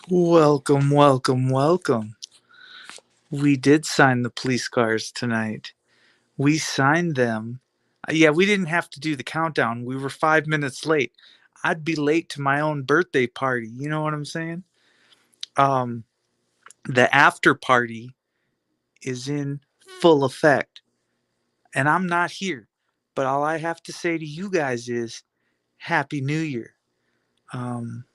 Welcome, welcome, welcome. We did sign the police cars tonight. We signed them. Yeah, we didn't have to do the countdown. We were 5 minutes late. I'd be late to my own birthday party. You know what I'm saying? Um, the after party is in full effect, and I'm not here. But all I have to say to you guys is Happy New Year. Um,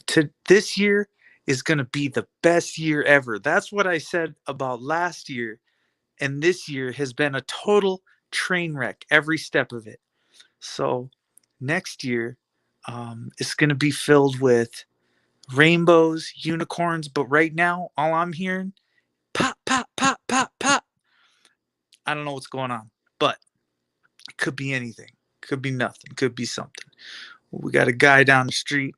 to this year is going to be the best year ever. That's what I said about last year, and this year has been a total train wreck every step of it. So next year is going to be filled with rainbows, unicorns, but right now all I'm hearing pop, pop, pop, pop, pop. I don't know what's going on, but it could be anything. Could be nothing. Could be something. We got a guy down the street.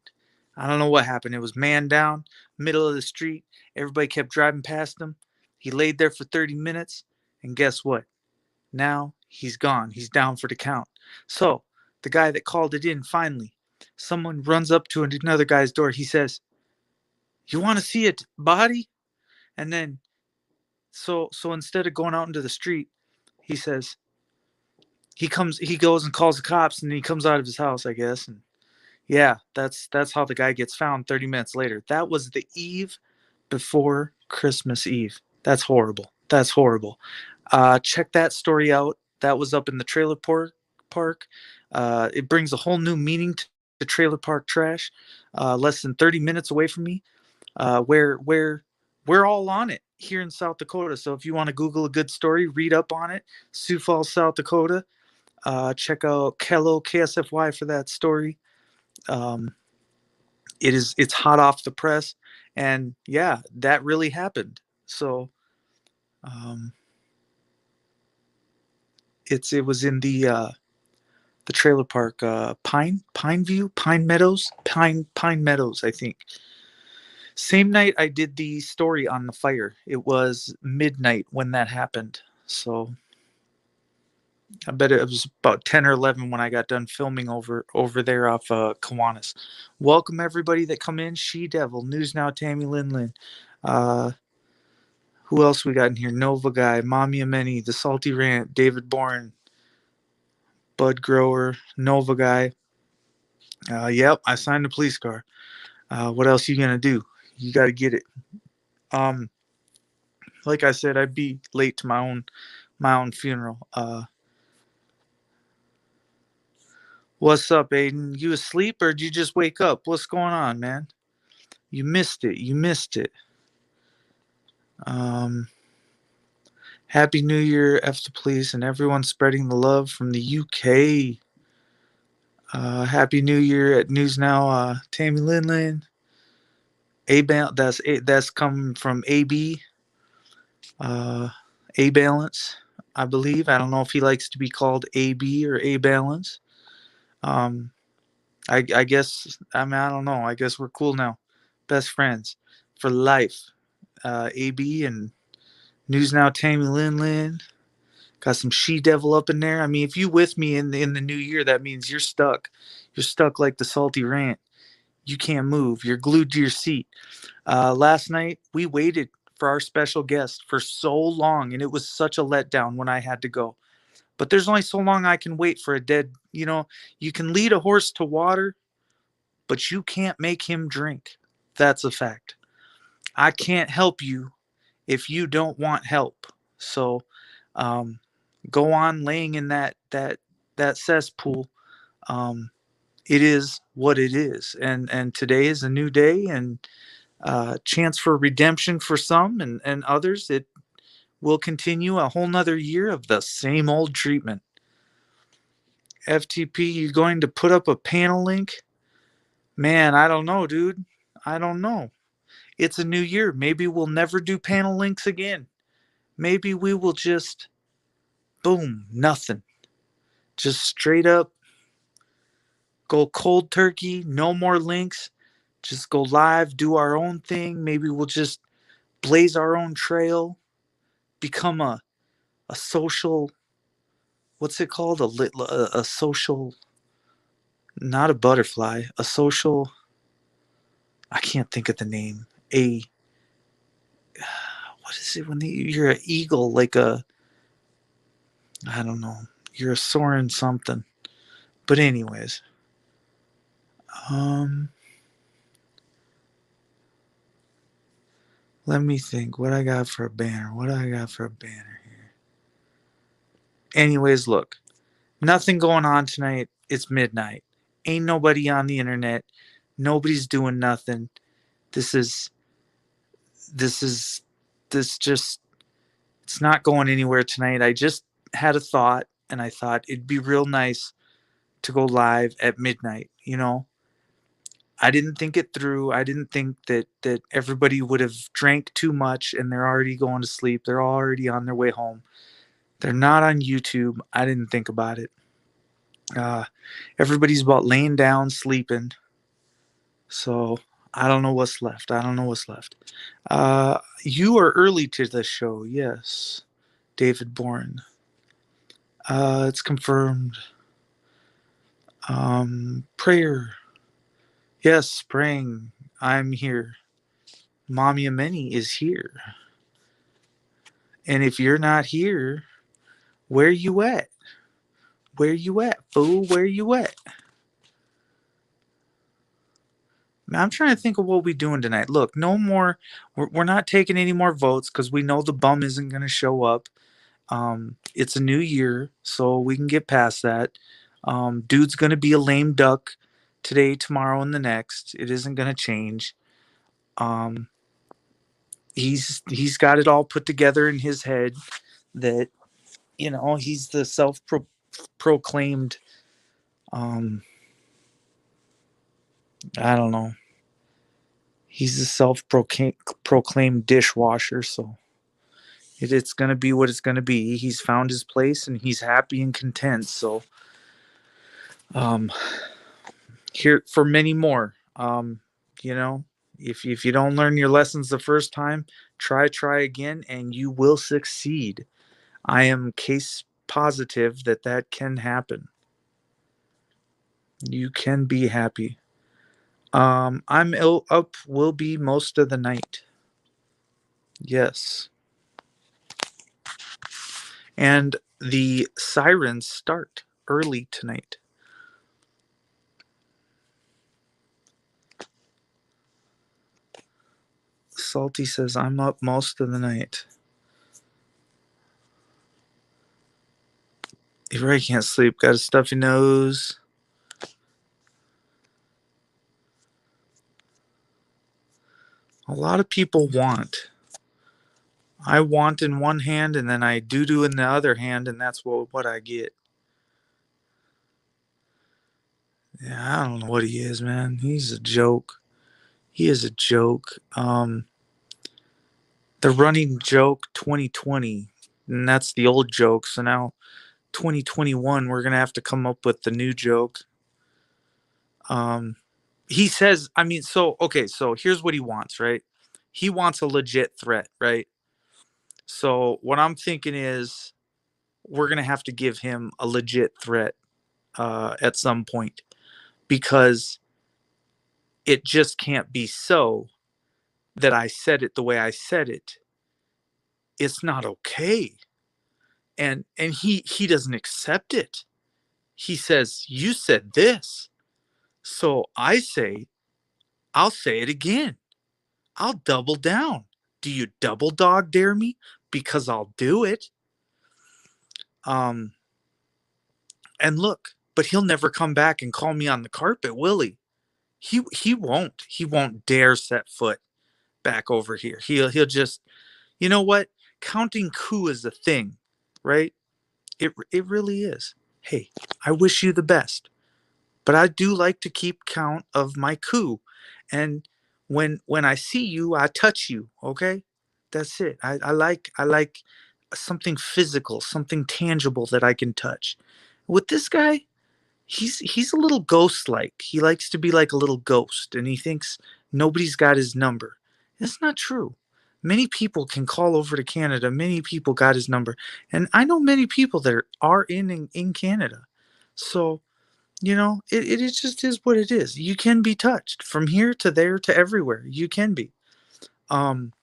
I don't know what happened. It was man down, middle of the street. Everybody kept driving past him. He laid there for 30 minutes, and guess what? Now he's gone. He's down for the count. So the guy that called it in finally, someone runs up to another guy's door. He says, "You want to see a body?" And then so instead of going out into the street, he says he goes and calls the cops, and he comes out of his house, I guess, and yeah, that's how the guy gets found 30 minutes later. That was the eve before Christmas Eve. That's horrible. That's horrible. Check that story out. That was up in the trailer park. It brings a whole new meaning to trailer park trash. Less than 30 minutes away from me. Where we're all on it here in South Dakota. So if you want to Google a good story, read up on it. Sioux Falls, South Dakota. Check out Kello KSFY for that story. Um, it's hot off the press, and yeah, that really happened. So um, it was in the trailer park, Pine View, Pine Meadows, I think. Same night I did the story on the fire. It was midnight when that happened. So I bet it was about 10 or 11 when I got done filming over there off Kiwanis. Welcome everybody that come in. She Devil, News Now, Tammy Linlin. Uh, who else we got in here? Nova Guy, Mommy Ameni, The Salty Rant, David Bourne, Bud Grower, Nova Guy. Yep, I signed the police car. What else you gonna do? You got to get it. Um, like I said, I'd be late to my own funeral. What's up, Aiden? You asleep or did you just wake up? What's going on, man? You missed it. You missed it. Um, Happy New Year, F the police, and everyone spreading the love from the UK. Happy New Year at News Now, Tammy Linlin. That's coming from AB. Uh, A Balance, I believe. I don't know if he likes to be called AB or A Balance. Um, I guess I don't know. I guess we're cool now, best friends for life. AB and News Now, Tammy Linlin. Got some She Devil up in there. I mean, if you with me in the new year, that means you're stuck. You're stuck like the salty rant. You can't move. You're glued to your seat. Last night we waited for our special guest for so long, and it was such a letdown when I had to go. But there's only so long I can wait for a dead. You can lead a horse to water, but you can't make him drink. That's a fact. I can't help you if you don't want help. So, um, go on laying in that cesspool. Um, it is what it is, and today is a new day, and chance for redemption for some, and others. It will continue a whole nother year of the same old treatment. FTP, you going to put up a panel link? Man, I don't know, dude. I don't know. It's a new year. Maybe we'll never do panel links again. Maybe we will just boom, nothing. Just straight up go cold turkey, no more links. Just go live, do our own thing. Maybe we'll just blaze our own trail, become a social, what's it called? A social, not a butterfly, a social, I can't think of the name. A what is it when you're an eagle, like a I don't know. You're a soaring something. But anyways, um, let me think. What I got for a banner? What I got for a banner here? Anyways, look, nothing going on tonight. It's midnight. Ain't nobody on the internet. Nobody's doing nothing. This is this is this just it's not going anywhere tonight. I just had a thought and I thought it'd be real nice to go live at midnight, you know. I didn't think it through. I didn't think that everybody would have drank too much and they're already going to sleep. They're already on their way home. They're not on YouTube. I didn't think about it. Uh, Everybody's about laying down, sleeping. So I don't know what's left. I don't know what's left. You are early to the show, yes, David Bourne. It's confirmed. Prayer. Yes, praying. I'm here. Mommy Ameni is here. And if you're not here, where you at? Where you at, fool? Where you at? I'm trying to think of what we doing tonight. Look, no more. We're not taking any more votes because we know the bum isn't going to show up. It's a new year, so we can get past that. Dude's going to be a lame duck today, tomorrow, and the next. It isn't going to change. Um, he's got it all put together in his head that he's the proclaimed. Um, I don't know. He's a self-proclaimed dishwasher, so it's going to be what it's going to be. He's found his place and he's happy and content. So, um, here for many more. You know, if you don't learn your lessons the first time, try again, and you will succeed. I am case positive that can happen. You can be happy. I'm ill up. Will be most of the night. Yes. And the sirens start early tonight. Salty says, I'm up most of the night. He really can't sleep. Got a stuffy nose. A lot of people want. I want in one hand and then I do in the other hand, and that's what I get. Yeah, I don't know what he is, man. He's a joke. He is a joke. The running joke 2020, and that's the old joke. So now 2021, we're gonna have to come up with the new joke. He says, I mean, so okay, so here's what he wants, right? He wants a legit threat, right? So what I'm thinking is we're gonna have to give him a legit threat at some point, because it just can't be so that I said it the way I said it. It's not okay. And he doesn't accept it. He says, you said this. So I say, I'll say it again. I'll double down. Do you double dog dare me? Because I'll do it. Um and look, but he'll never come back and call me on the carpet, will he? He won't. He won't dare set foot back over here. He'll just, you know what? Counting coup is a thing, right? It really is. Hey, I wish you the best, but I do like to keep count of my coup. And when I see you, I touch you. Okay, that's it. I like something physical, something tangible that I can touch. With this guy, he's a little ghost like. He likes to be like a little ghost, and he thinks nobody's got his number. It's not true. Many people can call over to Canada. Many people got his number, and I know many people that are in Canada. So It just is what it is. You can be touched from here to there to everywhere. You can be. Um,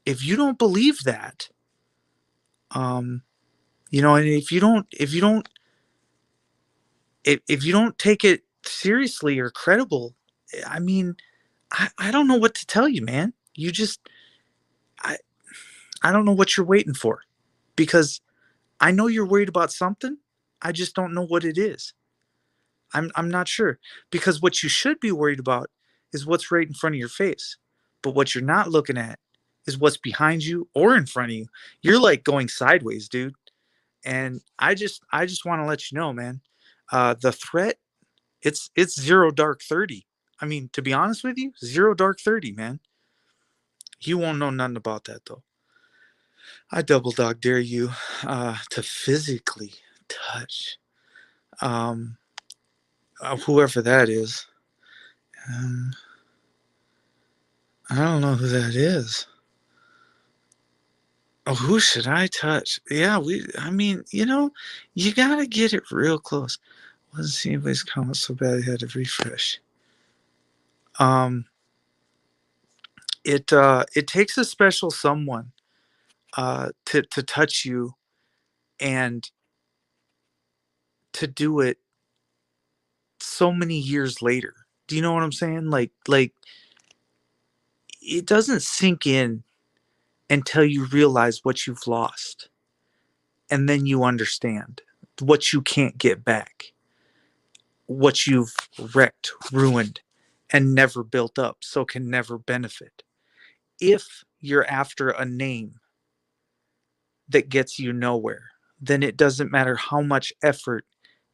if you don't believe that, um, and if you don't take it seriously or credible, I mean, I don't know what to tell you, man. I I don't know what you're waiting for, because I know you're worried about something. I just don't know what it is. I'm not sure, because what you should be worried about is what's right in front of your face. But what you're not looking at is what's behind you or in front of you. You're like going sideways, dude. And I just want to let you know, man. The threat, it's zero dark 30. I mean, to be honest with you, zero dark 30, man. You won't know nothing about that though. I double dog dare you to physically touch um, whoever that is. Um, I don't know who that is. Oh, who should I touch? Yeah, I mean, you gotta get it real close. Wasn't see anybody's comment so bad I had to refresh. Um, it takes a special someone to touch you, and to do it so many years later. Do you know what I'm saying? Like it doesn't sink in until you realize what you've lost, and then you understand what you can't get back, what you've wrecked, ruined, and never built up, so can never benefit. If you're after a name that gets you nowhere, then it doesn't matter how much effort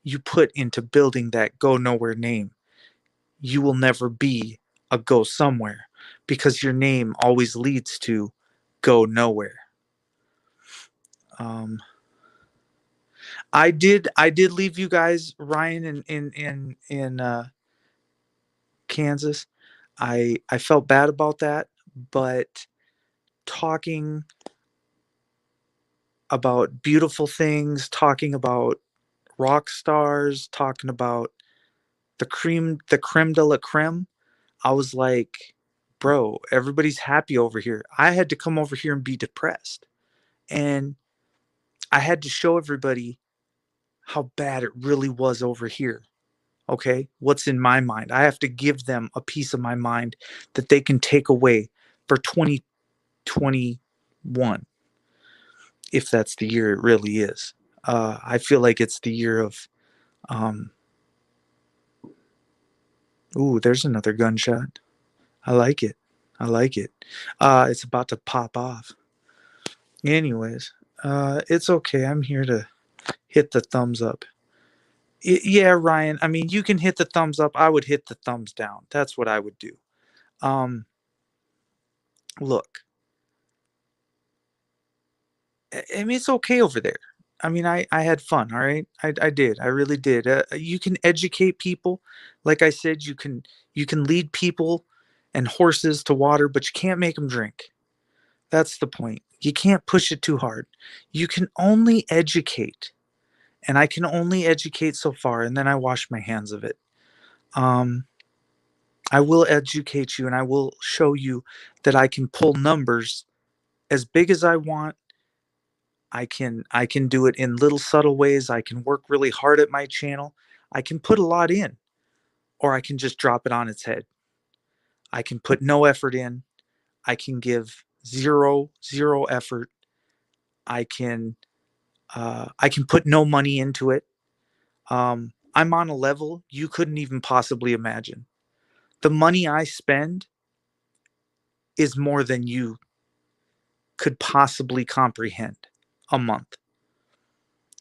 you put into building that go nowhere name. You will never be a go somewhere, because your name always leads to go nowhere. Um, I did leave you guys, Ryan, in Kansas. I felt bad about that, but talking about beautiful things, talking about rock stars, talking about the creme de la creme, I was like, bro, everybody's happy over here. I had to come over here and be depressed. And I had to show everybody how bad it really was over here. Okay? What's in my mind? I have to give them a piece of my mind that they can take away for 2021, if that's the year it really is. I feel like it's the year of, um, ooh, there's another gunshot. I like it. I like it. It's about to pop off. Anyways, it's okay. I'm here to hit the thumbs up. Yeah, Ryan. I mean, you can hit the thumbs up. I would hit the thumbs down. That's what I would do. Um, Look, I mean, it's okay over there. I mean, I had fun. All right, I did. I really did. You can educate people, like I said. You can lead people and horses to water, but you can't make them drink. That's the point. You can't push it too hard. You can only educate, and I can only educate so far, and then I wash my hands of it. Um, I will educate you, and I will show you that I can pull numbers as big as I want. I can do it in little subtle ways. I can work really hard at my channel. I can put a lot in, or I can just drop it on its head. I can put no effort in. I can give zero effort. I can put no money into it. I'm on a level you couldn't even possibly imagine. The money I spend is more than you could possibly comprehend a month.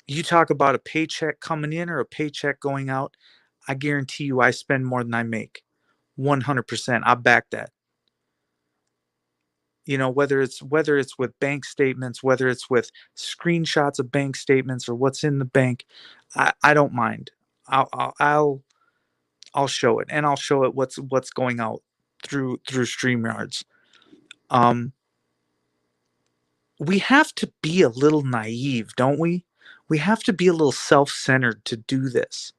You talk about a paycheck coming in or a paycheck going out, I guarantee you I spend more than I make. 100%. I back that. Whether it's with bank statements, whether it's with screenshots of bank statements or what's in the bank, I don't mind. I'll show it, and I'll show it what's going out through StreamYards. Um, we have to be a little naive, don't we? We have to be a little self-centered to do this.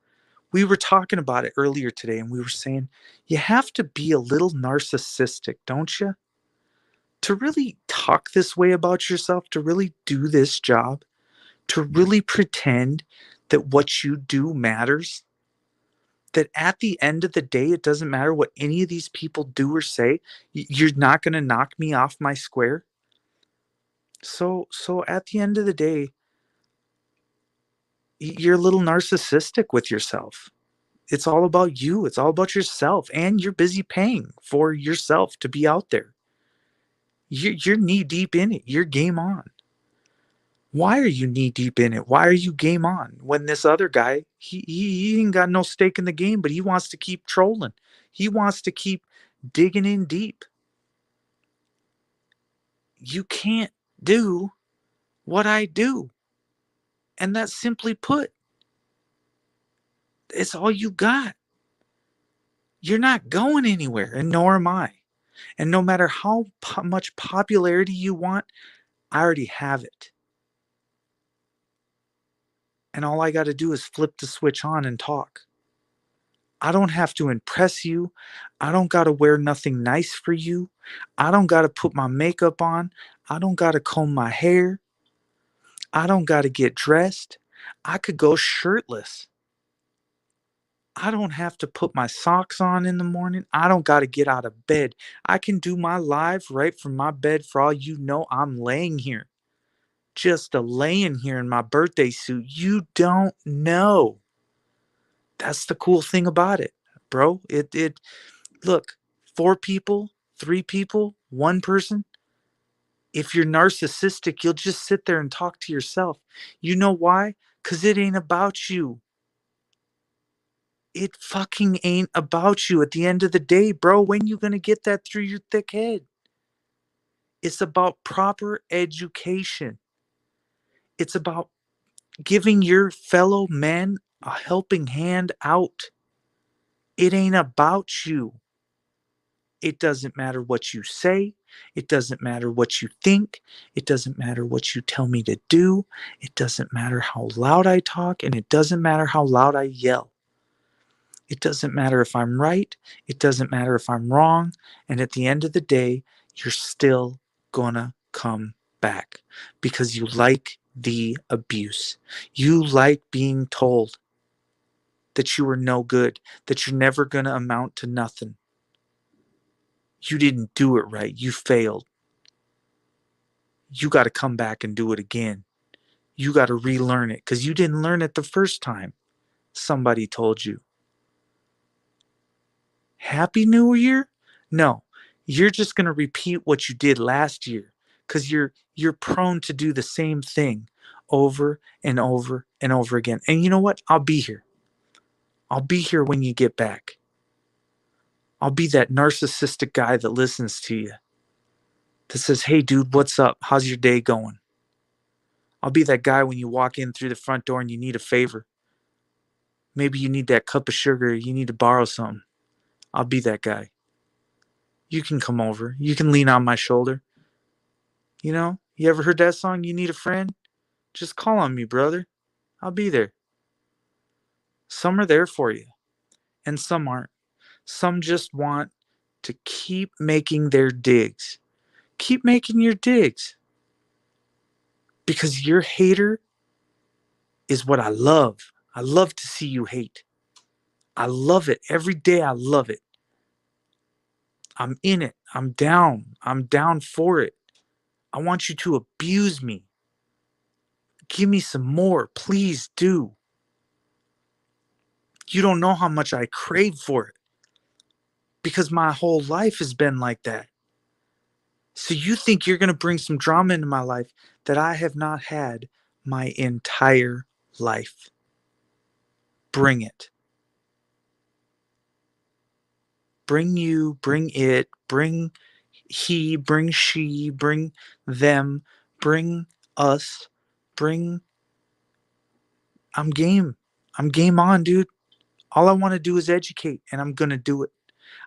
We were talking about it earlier today, and we were saying you have to be a little narcissistic, don't you? To really talk this way about yourself, to really do this job, to really pretend that what you do matters, that at the end of the day, it doesn't matter what any of these people do or say, you're not going to knock me off my square. So at the end of the day, you're a little narcissistic with yourself. It's all about you. It's all about yourself, and you're busy paying for yourself to be out there. You're knee deep in it. You're game on. Why are you knee deep in it? Why are you game on when this other guy, he ain't got no stake in the game, but he wants to keep trolling. He wants to keep digging in deep. You can't do what I do. And that's simply put, it's all you got. You're not going anywhere, and nor am I. And no matter how much popularity you want, I already have it. And all I got to do is flip the switch on and talk. I don't have to impress you. I don't got to wear nothing nice for you. I don't got to put my makeup on. I don't got to comb my hair. I don't got to get dressed. I could go shirtless. I don't have to put my socks on in the morning. I don't got to get out of bed. I can do my live right from my bed. For all you know, I'm laying here, just a laying here in my birthday suit. You don't know. That's the cool thing about it, bro. It look, 4 people, 3 people, 1 person. If you're narcissistic, you'll just sit there and talk to yourself. You know why? Because it ain't about you. It fucking ain't about you at the end of the day, bro. When you gonna get that through your thick head? It's about proper education. It's about giving your fellow men a helping hand out. It ain't about you. It doesn't matter what you say. It doesn't matter what you think. It doesn't matter what you tell me to do. It doesn't matter how loud I talk, and it doesn't matter how loud I yell. It doesn't matter if I'm right. It doesn't matter if I'm wrong. And at the end of the day, you're still gonna come back because you like the abuse. You like being told that you are no good, that you're never gonna amount to nothing. You didn't do it right. You failed. You got to come back and do it again. You got to relearn it because you didn't learn it the first time somebody told you. Happy New Year? No, you're just going to repeat what you did last year because you're prone to do the same thing over and over and over again. And you know what? I'll be here. I'll be here when you get back. I'll be that narcissistic guy that listens to you, that says, "Hey, dude, what's up? How's your day going?" I'll be that guy when you walk in through the front door and you need a favor. Maybe you need that cup of sugar. You need to borrow something. I'll be that guy. You can come over. You can lean on my shoulder. You ever heard that song, You Need a Friend? Just call on me, brother. I'll be there. Some are there for you, and some aren't. Some just want to keep making their digs. Keep making your digs. Because your hater is what I love. I love to see you hate. I love it. Every day I love it. I'm in it. I'm down. I'm down for it. I want you to abuse me. Give me some more. Please do. You don't know how much I crave for it because my whole life has been like that. So you think you're going to bring some drama into my life that I have not had my entire life. Bring it. Bring you, bring it, bring he, bring she, bring them, bring us, bring. I'm game. I'm game on, dude. All I want to do is educate, and I'm going to do it.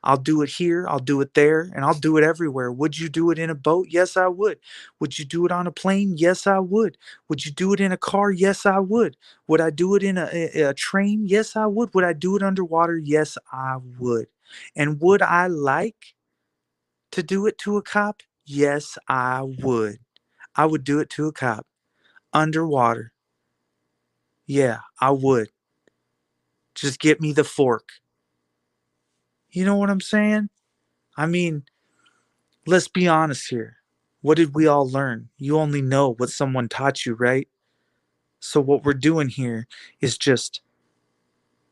I'll do it here, I'll do it there, and I'll do it everywhere. Would you do it in a boat? Yes, I would. Would you do it on a plane? Yes, I would. Would you do it in a car? Yes, I would. Would I do it in a train? Yes, I would. Would I do it underwater? Yes, I would. And would I like to do it to a cop? Yes, I would. I would do it to a cop underwater. Yeah, I would. Just get me the fork. You know what I'm saying? I mean, let's be honest here. What did we all learn? You only know what someone taught you, right? So what we're doing here is just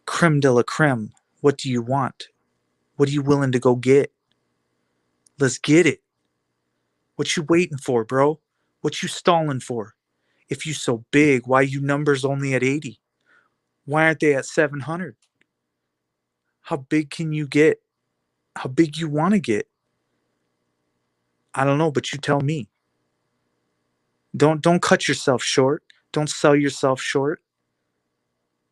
creme de la creme. What do you want? What are you willing to go get? Let's get it. What you waiting for, bro? What you stalling for? If you so big, why you numbers only at 80? Why aren't they at 700? How big can you get? How big you want to get? I don't know, but you tell me. Don't cut yourself short. Don't sell yourself short.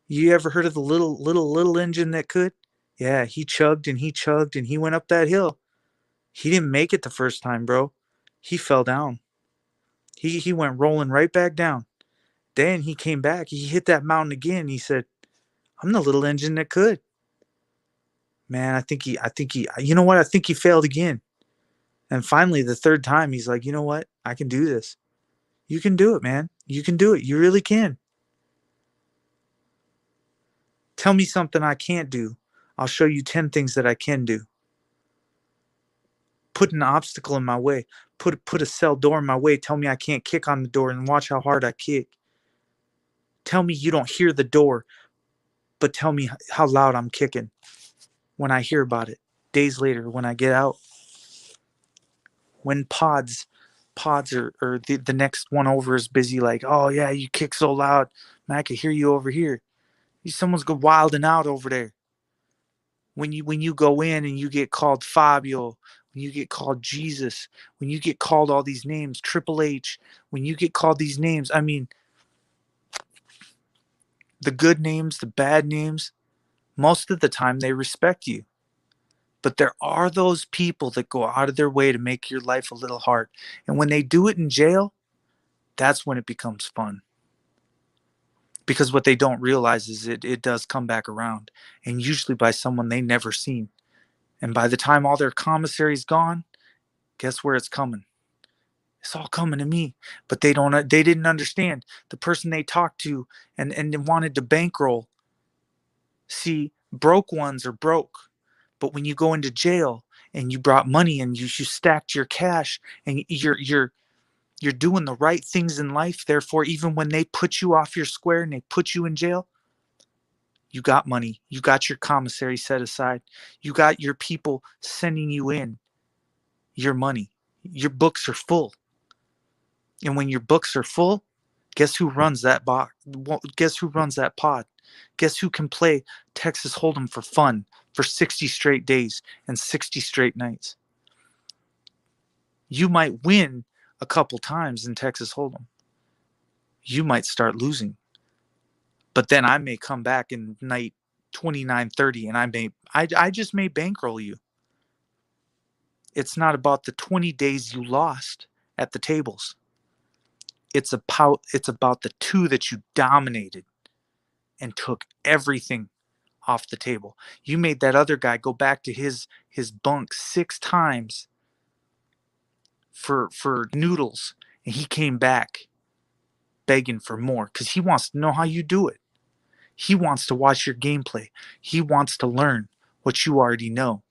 You ever heard of the little engine that could? Yeah, he chugged and he chugged and he went up that hill. He didn't make it the first time, bro. He fell down. He went rolling right back down. Then he came back. He hit that mountain again. He said, "I'm the little engine that could." Man, I think he you know what? I think he failed again. And finally the third time he's like, "You know what? I can do this." You can do it, man. You can do it. You really can. Tell me something I can't do. I'll show you 10 things that I can do. Put an obstacle in my way. Put a cell door in my way. Tell me I can't kick on the door and watch how hard I kick. Tell me you don't hear the door, but tell me how loud I'm kicking when I hear about it. Days later when I get out. When pods or the next one over is busy like, "Oh yeah, you kick so loud. Man, I can hear you over here." Someone's go wilding out over there. When you go in and you get called Fabio, when you get called Jesus, when you get called all these names, Triple H, when you get called these names, I mean, the good names, the bad names, most of the time they respect you. But there are those people that go out of their way to make your life a little hard. And when they do it in jail, that's when it becomes fun. Because what they don't realize is it does come back around. And usually by someone they never seen. And by the time all their commissary's gone, guess where it's coming? It's all coming to me. But they didn't understand the person they talked to and wanted to bankroll. See, broke ones are broke. But when you go into jail and you brought money and you stacked your cash and you're doing the right things in life, therefore even when they put you off your square and they put you in jail, you got money. You got your commissary set aside. You got your people sending you in your money. Your books are full. And when your books are full, guess who runs that box? Guess who runs that pod? Guess who can play Texas Hold'em for fun for 60 straight days and 60 straight nights? You might win a couple times in Texas Hold'em. You might start losing. But then I may come back in night 29, 30, and I just may bankroll you. It's not about the 20 days you lost at the tables. It's about the 2 that you dominated and took everything off the table. You made that other guy go back to his bunk 6 times for noodles, and he came back begging for more cuz he wants to know how you do it. He wants to watch your gameplay. He wants to learn what you already know.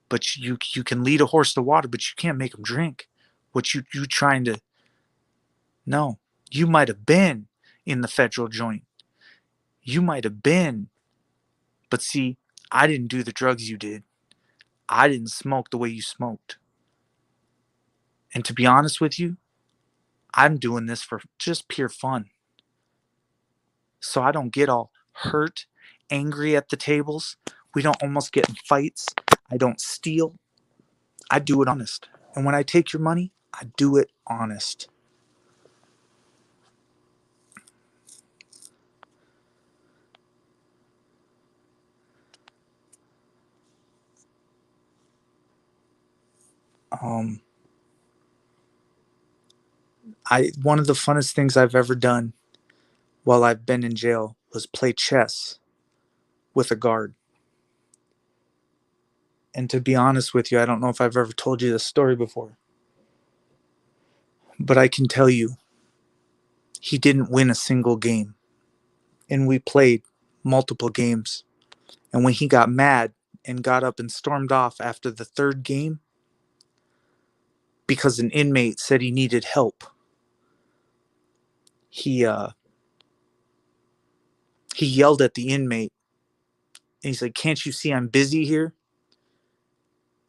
But you can lead a horse to water, but you can't make him drink. What you trying to No. You might have been in the federal joint. You might have been. But see, I didn't do the drugs you did. I didn't smoke the way you smoked. And to be honest with you, I'm doing this for just pure fun. So I don't get all hurt, angry at the tables. We don't almost get in fights. I don't steal. I do it honest. And when I take your money, I do it honest. Um, one of the funnest things I've ever done while I've been in jail was play chess with a guard. And to be honest with you, I don't know if I've ever told you this story before, but I can tell you he didn't win a single game. And we played multiple games. And when he got mad and got up and stormed off after the third game because an inmate said he needed help, he he yelled at the inmate and he's like, "Can't you see I'm busy here?"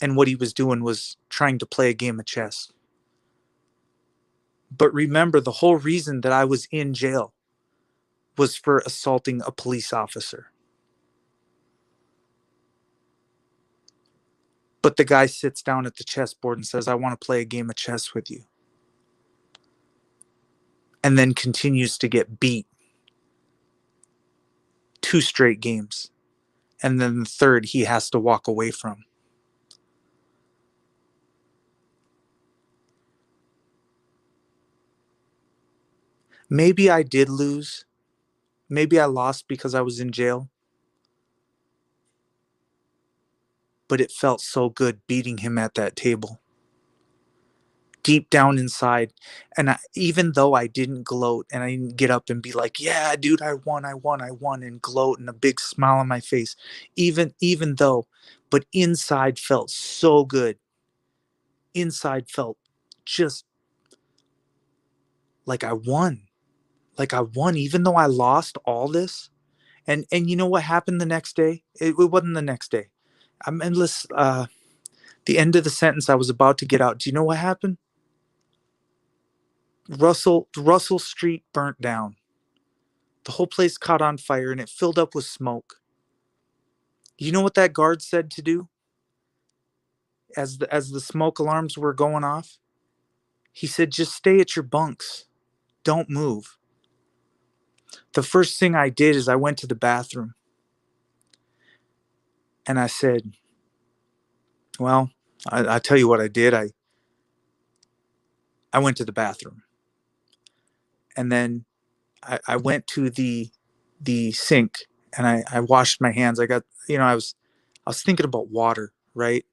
And what he was doing was trying to play a game of chess. But remember, the whole reason that I was in jail was for assaulting a police officer. But the guy sits down at the chessboard and says, "I want to play a game of chess with you." And then continues to get beat 2 straight games. And then the third, he has to walk away from. Maybe I did lose. Maybe I lost because I was in jail. But it felt so good beating him at that table. Deep down inside. And even though I didn't gloat and I didn't get up and be like, "Yeah, dude, I won, and gloat and a big smile on my face, even though, but inside felt so good. Inside felt just like I won. Like I won, even though I lost all this. And you know what happened the next day? It wasn't the next day. I'm endless. The end of the sentence I was about to get out. Do you know what happened? Russell Street burnt down. The whole place caught on fire and it filled up with smoke. You know what that guard said to do as the smoke alarms were going off? He said, "Just stay at your bunks. Don't move." The first thing I did is I went to the bathroom and I said, well, I tell you what I did. I went to the bathroom and then I went to the sink and I washed my hands. I got, I was thinking about water, right?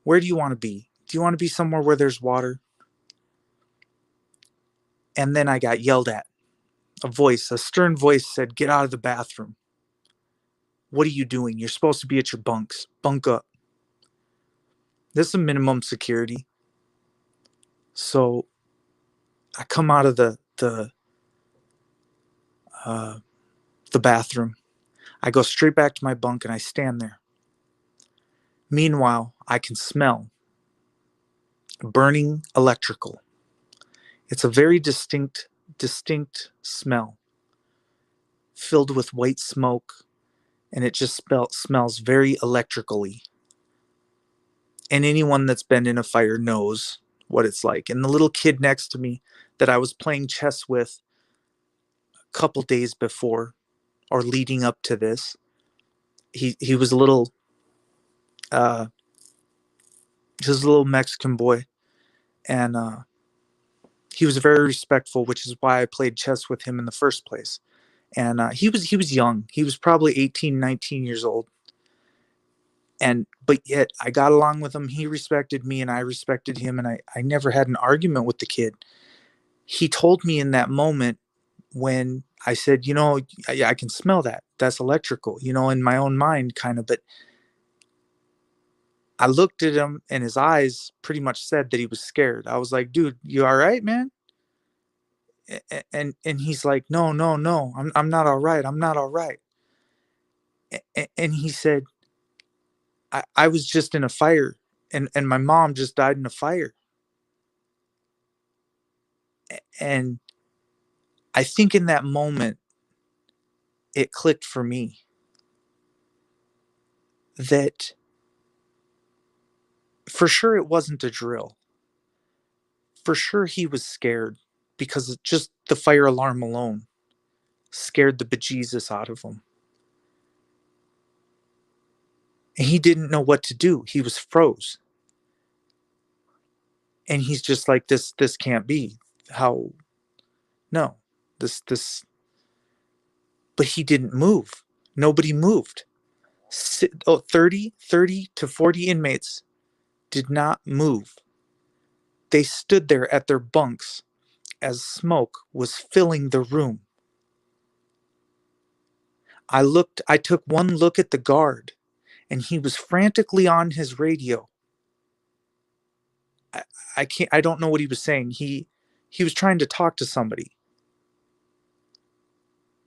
Where do you want to be? Do you want to be somewhere where there's water? And then I got yelled at. A stern voice said, "Get out of the bathroom. What are you doing? You're supposed to be at your bunks. Bunk up." This is a minimum security. So I come out of uh, the bathroom. I go straight back to my bunk and I stand there. Meanwhile, I can smell burning electrical. It's a very distinct smell filled with white smoke, and it just smells very electrically. And anyone that's been in a fire knows what it's like. And the little kid next to me that I was playing chess with a couple days before or leading up to this, he was a little uh just a little Mexican boy, and he was very respectful, which is why I played chess with him in the first place. And he was young. He was probably 18, 19 years old. And but yet I got along with him. He respected me and I respected him, and I never had an argument with the kid. He told me in that moment when I said, I can smell that. That's electrical, in my own mind kind of, but I looked at him and his eyes pretty much said that he was scared. I was like, "Dude, you all right, man?" And he's like, "No, no, no. I'm not all right. I'm not all right." And he said, I was just in a fire, and my mom just died in a fire." And I think in that moment it clicked for me that for sure it wasn't a drill. For sure he was scared because just the fire alarm alone scared the bejesus out of him. And he didn't know what to do. He was froze. And he's just like, this can't be. How? No, this. But he didn't move. Nobody moved. 30 to 40 inmates did not move. They stood there at their bunks as smoke was filling the room. I took one look at the guard, and he was frantically on his radio. I, I don't know what he was saying. He was trying to talk to somebody,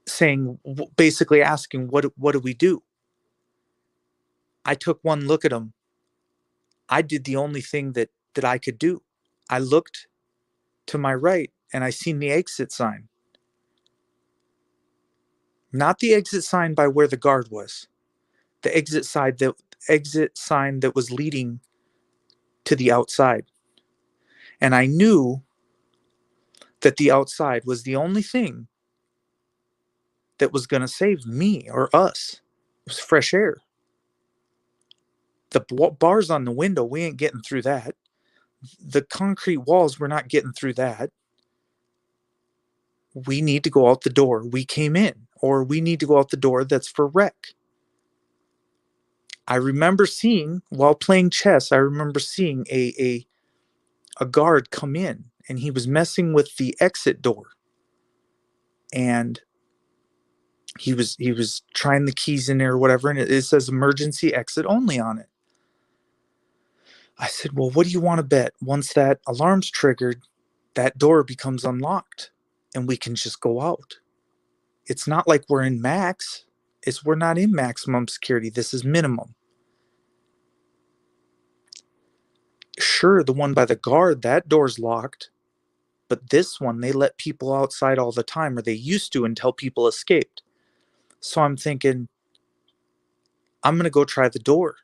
saying, basically asking, what do we do? I took one look at him. I did the only thing that I could do. I looked to my right and I seen the exit sign. Not the exit sign by where the guard was. The exit sign that was leading to the outside. And I knew that the outside was the only thing that was going to save me or us. It was fresh air. The bars on the window, we ain't getting through that. The concrete walls, we're not getting through that. We need to go out the door we came in, or we need to go out the door that's for rec. I remember seeing, while playing chess, I remember seeing a guard come in, and he was messing with the exit door. And he was trying the keys in there or whatever, and it says emergency exit only on it. I said, well, what do you want to bet? Once that alarm's triggered, that door becomes unlocked and we can just go out. It's not like we're in max. We're not in maximum security. This is minimum. Sure, the one by the guard, that door's locked. But this one, they let people outside all the time, or they used to until people escaped. So I'm thinking, I'm going to go try the door.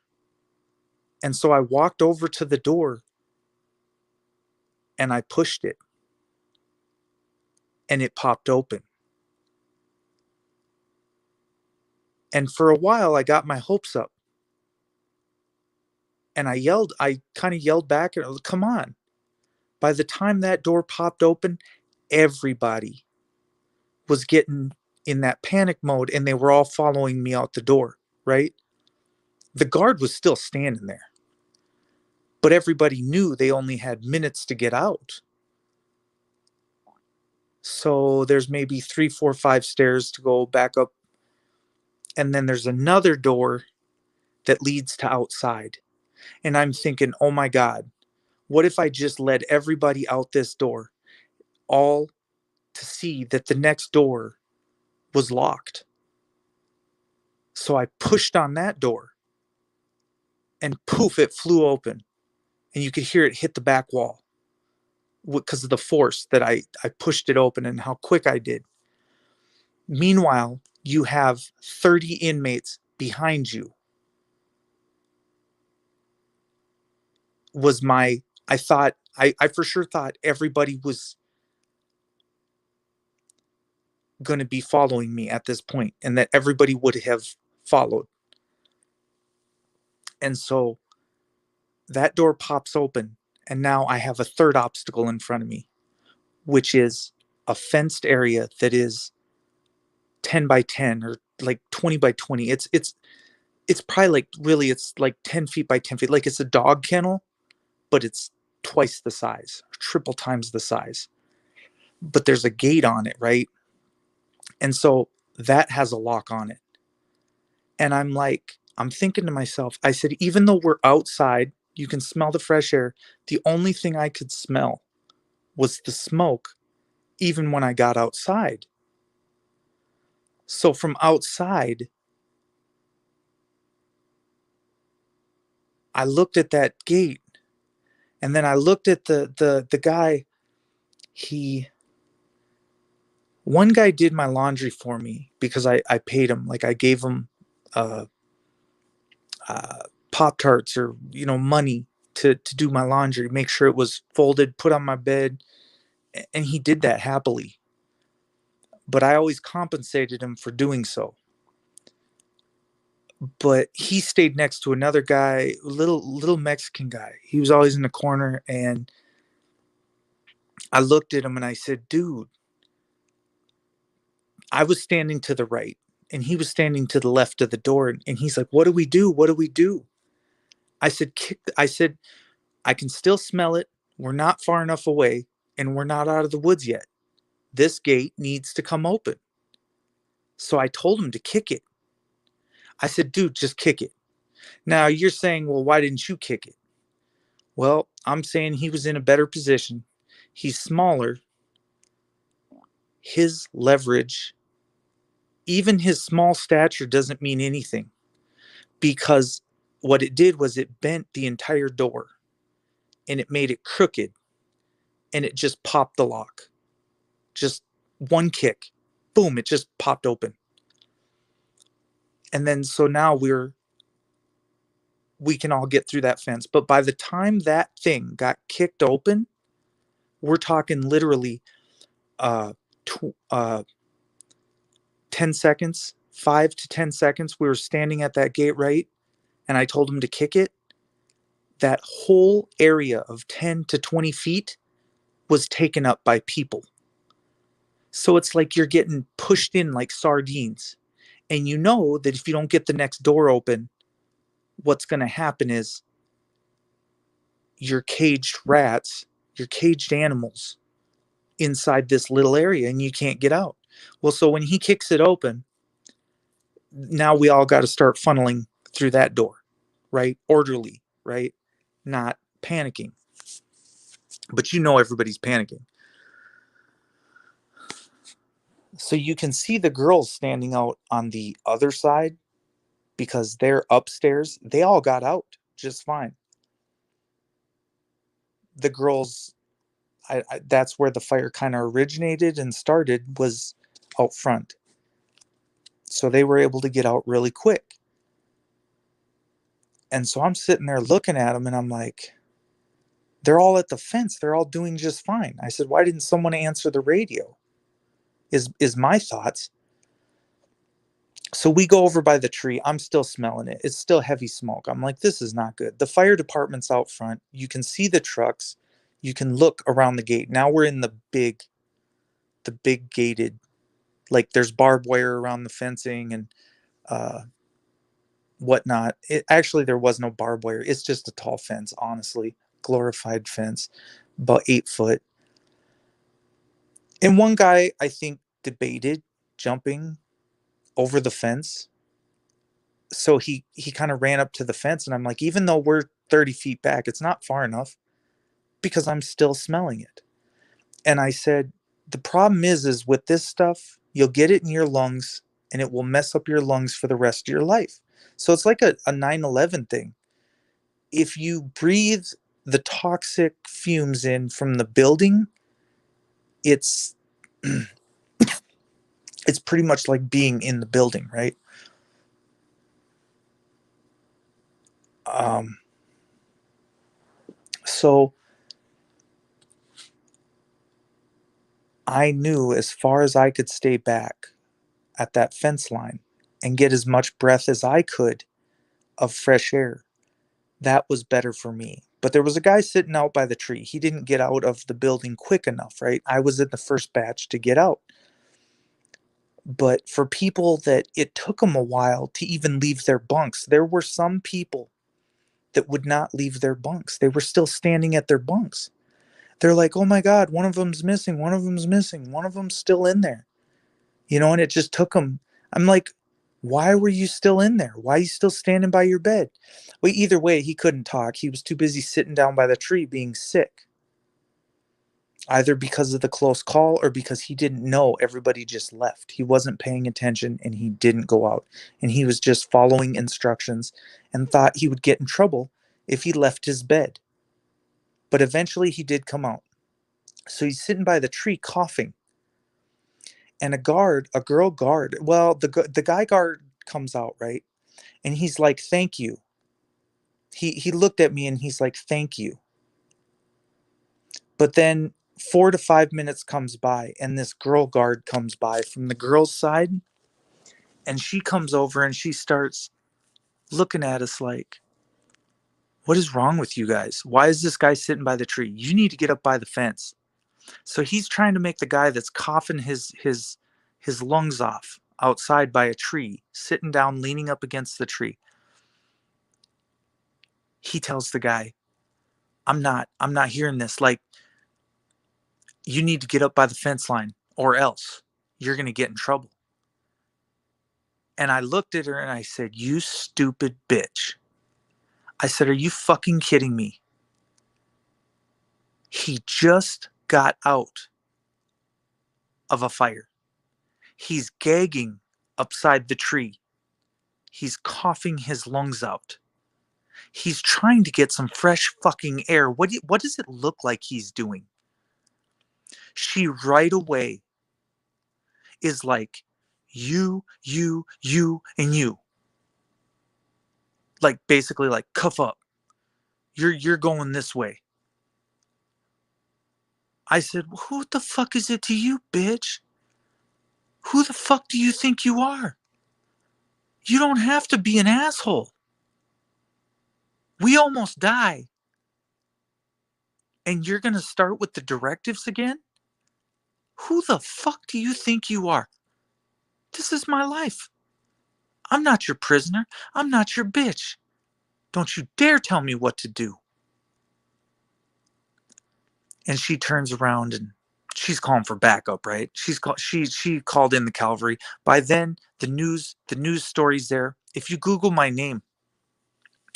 And so I walked over to the door and I pushed it. And it popped open. And for a while, I got my hopes up. And I kind of yelled back, come on. By the time that door popped open, everybody was getting in that panic mode and they were all following me out the door, right? The guard was still standing there. But everybody knew they only had minutes to get out. So there's maybe 3, 4, 5 stairs to go back up. And then there's another door that leads to outside. And I'm thinking, oh my God, what if I just led everybody out this door, all to see that the next door was locked? So I pushed on that door and poof, it flew open. And you could hear it hit the back wall because of the force that I pushed it open and how quick I did. Meanwhile, you have 30 inmates behind you. I for sure thought everybody was going to be following me at this point and that everybody would have followed. And so that door pops open and now I have a third obstacle in front of me, which is a fenced area that is 10 by 10 or like 20 by 20. It's probably like, really, it's like 10 feet by 10 feet. Like it's a dog kennel, but it's twice the size, triple times the size. But there's a gate on it, right? And so that has a lock on it. And I'm thinking to myself, I said, even though we're outside, you can smell the fresh air. The only thing I could smell was the smoke, even when I got outside. So from outside, I looked at that gate and then I looked at the guy. One guy did my laundry for me because I paid him. Like I gave him Pop-Tarts or, money to do my laundry, make sure it was folded, put on my bed. And he did that happily. But I always compensated him for doing so. But he stayed next to another guy, little Mexican guy. He was always in the corner and I looked at him and I said, dude, I was standing to the right and he was standing to the left of the door. And he's like, what do we do? What do we do? I said, I said, I can still smell it. We're not far enough away and we're not out of the woods yet. This gate needs to come open. So I told him to kick it. I said, dude, just kick it. Now you're saying, well, why didn't you kick it? Well, I'm saying he was in a better position. He's smaller. His leverage, even his small stature, doesn't mean anything because what it did was it bent the entire door and it made it crooked and it just popped the lock. Just one kick. Boom, it just popped open. And then so now we can all get through that fence. But by the time that thing got kicked open, we're talking literally uh, tw- uh, 10 seconds, 5 to 10 seconds. We were standing at that gate, right? And I told him to kick it. That whole area of 10 to 20 feet was taken up by people. So it's like you're getting pushed in like sardines. And you know that if you don't get the next door open, what's going to happen is your caged rats, your caged animals inside this little area and you can't get out. Well, so when he kicks it open, now we all got to start funneling through that door, right? Orderly, right? Not panicking. But you know everybody's panicking. So you can see the girls standing out on the other side because they're upstairs. They all got out just fine. The girls, that's where the fire kind of originated and started, was out front. So they were able to get out really quick. And so I'm sitting there looking at them and I'm like, they're all at the fence. They're all doing just fine. I said, why didn't someone answer the radio? Is my thoughts. So we go over by the tree. I'm still smelling it. It's still heavy smoke. I'm like, this is not good. The fire department's out front. You can see the trucks. You can look around the gate. Now we're in the big gated, like there's barbed wire around the fencing and uh, whatnot. It actually there was no barbed wire. It's just a tall fence, honestly, glorified fence, about 8 foot. And one guy I think debated jumping over the fence. So he kind of ran up to the fence and I'm like, even though we're 30 feet back, it's not far enough because I'm still smelling it. And I said, the problem is with this stuff, you'll get it in your lungs and it will mess up your lungs for the rest of your life. So it's like a 9/11 thing. If you breathe the toxic fumes in from the building, it's it's pretty much like being in the building, right? Um, so I knew as far as I could stay back at that fence line and get as much breath as I could of fresh air, that was better for me. But there was a guy sitting out by the tree. He didn't get out of the building quick enough, right? I was in the first batch to get out. But for people that it took them a while to even leave their bunks, there were some people that would not leave their bunks. They were still standing at their bunks. They're like, oh my God, one of them's missing. One of them's missing. One of them's still in there. And it just took them. I'm like, why were you still in there? Why are you still standing by your bed? Well, either way, he couldn't talk. He was too busy sitting down by the tree being sick, either because of the close call or because he didn't know everybody just left. He wasn't paying attention and he didn't go out. And he was just following instructions and thought he would get in trouble if he left his bed. But eventually he did come out. So he's sitting by the tree coughing. And a girl guard, well, the guy guard comes out, right? And he's like, thank you. He looked at me and he's like, thank you. But then 4 to 5 minutes comes by and this girl guard comes by from the girl's side and she comes over and she starts looking at us like, what is wrong with you guys? Why is this guy sitting by the tree? You need to get up by the fence. So he's trying to make the guy that's coughing his lungs off outside by a tree, sitting down, leaning up against the tree. He tells the guy, I'm not hearing this. Like, you need to get up by the fence line or else you're going to get in trouble. And I looked at her and I said, you stupid bitch. I said, are you fucking kidding me? He just got out of a fire. He's gagging upside the tree. He's coughing his lungs out. He's trying to get some fresh fucking air. What does it look like he's doing? She right away is like, you, and you. Like, basically like, cuff up. You're going this way. I said, who the fuck is it to you, bitch? Who the fuck do you think you are? You don't have to be an asshole. We almost die. And you're going to start with the directives again? Who the fuck do you think you are? This is my life. I'm not your prisoner. I'm not your bitch. Don't you dare tell me what to do. And she turns around and she's calling for backup, right? She called in the cavalry. By then, the news story's there. If you Google my name,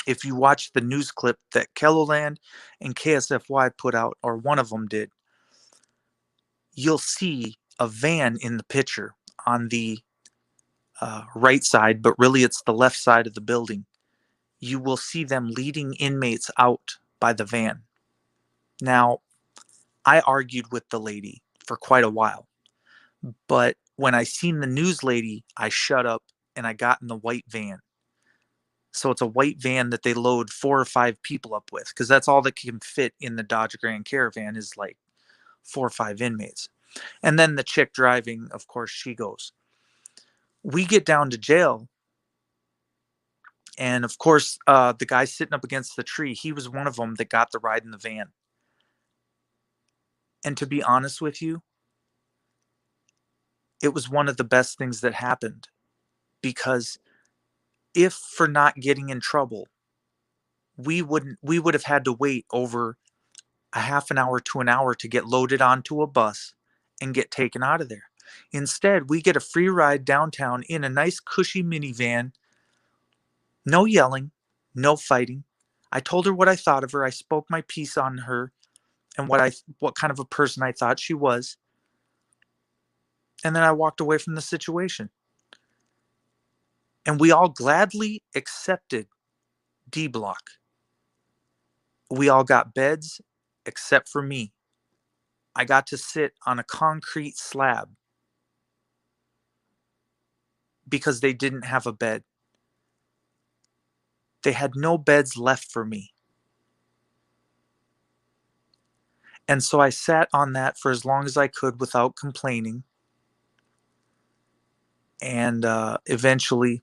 if you watch the news clip that Kelloland and KSFY put out, or one of them did, you'll see a van in the picture on the right side, but really it's the left side of the building. You will see them leading inmates out by the van. Now, I argued with the lady for quite a while, but when I seen the news lady, I shut up and I got in the white van. So it's a white van that they load 4 or 5 people up with, because that's all that can fit in the Dodge Grand Caravan is like 4 or 5 inmates. And then the chick driving, of course, she goes. We get down to jail. And of course, the guy sitting up against the tree, he was one of them that got the ride in the van. And to be honest with you, it was one of the best things that happened, because if for not getting in trouble, we would have had to wait over a half an hour to an hour to get loaded onto a bus and get taken out of there. Instead, we get a free ride downtown in a nice cushy minivan. No yelling, no fighting. I told her what I thought of her. I spoke my piece on her and what kind of a person I thought she was. And then I walked away from the situation. And we all gladly accepted D block. We all got beds except for me. I got to sit on a concrete slab because they didn't have a bed. They had no beds left for me. And so I sat on that for as long as I could without complaining. And eventually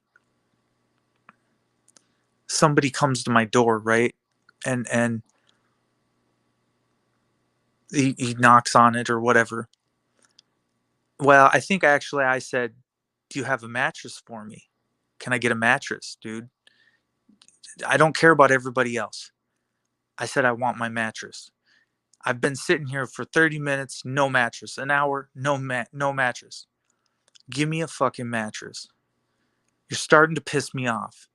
somebody comes to my door, right? And he knocks on it or whatever. Well, I think I said, do you have a mattress for me? Can I get a mattress, dude? I don't care about everybody else. I said, I want my mattress. I've been sitting here for 30 minutes, no mattress. An hour, no mattress. Give me a fucking mattress. You're starting to piss me off.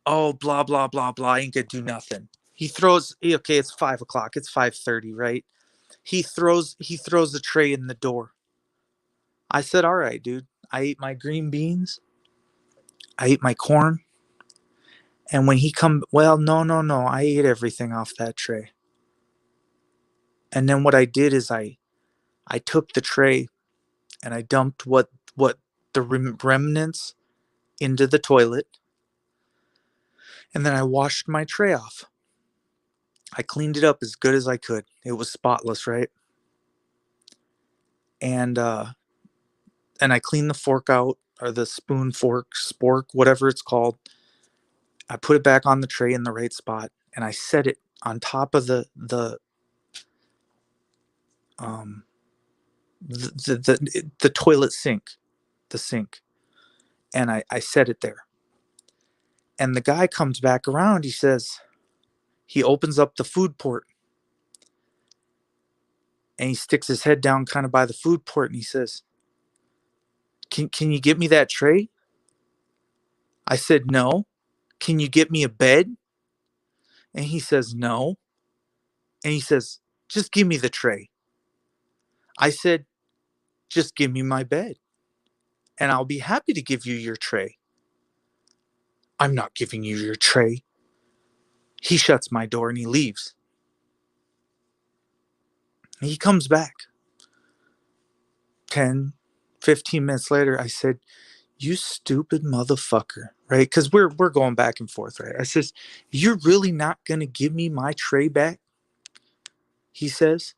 Oh, blah, blah, blah, blah. I ain't gonna do nothing. He throws, okay, it's 5 o'clock. It's 5:30, right? He throws the tray in the door. I said, all right, dude. I ate my green beans. I ate my corn. And when he come, well, no. I ate everything off that tray. And then what I did is I took the tray and I dumped what the remnants into the toilet. And then I washed my tray off. I cleaned it up as good as I could. It was spotless, right? And I cleaned the fork out, or the spoon, fork, spork, whatever it's called. I put it back on the tray in the right spot, and I set it on top of the um, the toilet sink, the sink, and I set it there. And the guy comes back around. He opens up the food port and he sticks his head down kind of by the food port and he says, can you get me that tray? I said, no. Can you get me a bed? And he says, no. And he says, just give me the tray. I said, just give me my bed and I'll be happy to give you your tray. I'm not giving you your tray. He shuts my door and he leaves. He comes back 10, 15 minutes later. I said, you stupid motherfucker, right? Because we're going back and forth, right? I says, you're really not going to give me my tray back? He says,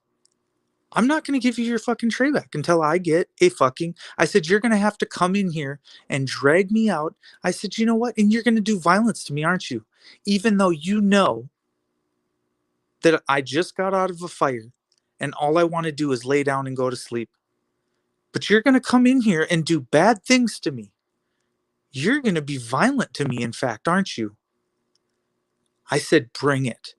I'm not going to give you your fucking tray back until I get a fucking. I said, you're going to have to come in here and drag me out. I said, you know what? And you're going to do violence to me, aren't you? Even though you know that I just got out of a fire and all I want to do is lay down and go to sleep. But you're going to come in here and do bad things to me. You're going to be violent to me, in fact, aren't you? I said, bring it.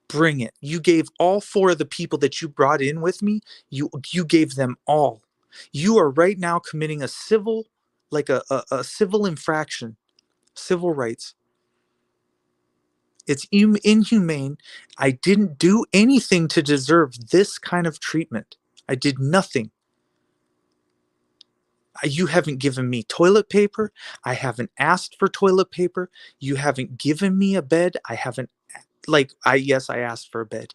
Bring it. You gave all four of the people that you brought in with me, you gave them all. You are right now committing a civil, like a civil infraction, civil rights. It's inhumane. I didn't do anything to deserve this kind of treatment. I did nothing. You haven't given me toilet paper. I haven't asked for toilet paper. You haven't given me a bed. I haven't, yes, I asked for a bed.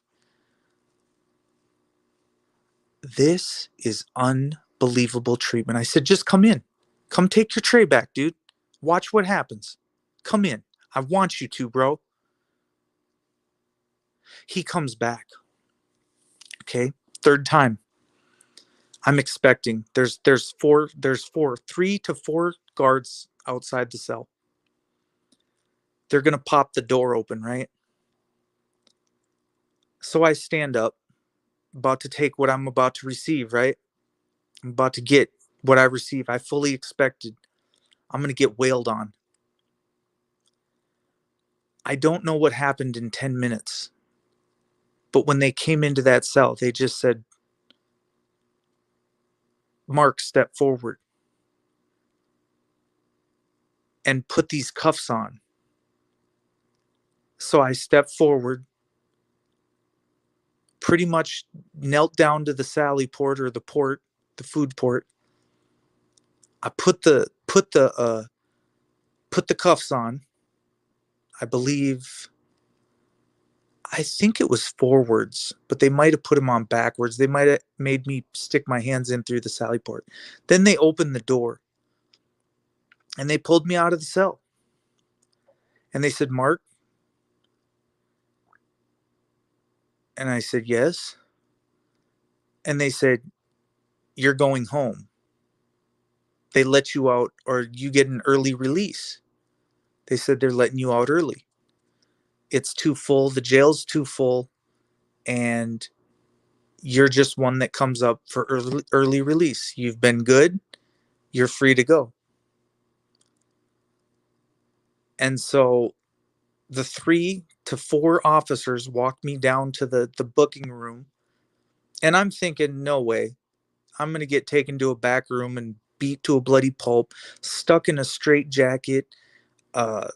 This is unbelievable treatment. I said, just come in. Come take your tray back, dude. Watch what happens. Come in. I want you to, bro. He comes back. Okay. Third time. I'm expecting there's 3 to 4 guards outside the cell. They're going to pop the door open, right? So I stand up, about to take what I'm about to receive, right? I'm about to get what I receive. I fully expected I'm going to get wailed on. I don't know what happened in 10 minutes. But when they came into that cell, they just said, Mark, step forward and put these cuffs on. So I stepped forward, pretty much knelt down to the Sally port or the port, the food port. I put the cuffs on. I think it was forwards, but they might have put them on backwards. They might have made me stick my hands in through the Sally port. Then they opened the door and they pulled me out of the cell. And they said, Mark. And I said, yes. And they said, you're going home. They let you out or you get an early release. They said they're letting you out early. It's too full. The jail's too full. And you're just one that comes up for early release. You've been good. You're free to go. And so the 3 to 4 officers walked me down to the booking room. And I'm thinking, no way. I'm going to get taken to a back room and beat to a bloody pulp, stuck in a straitjacket, a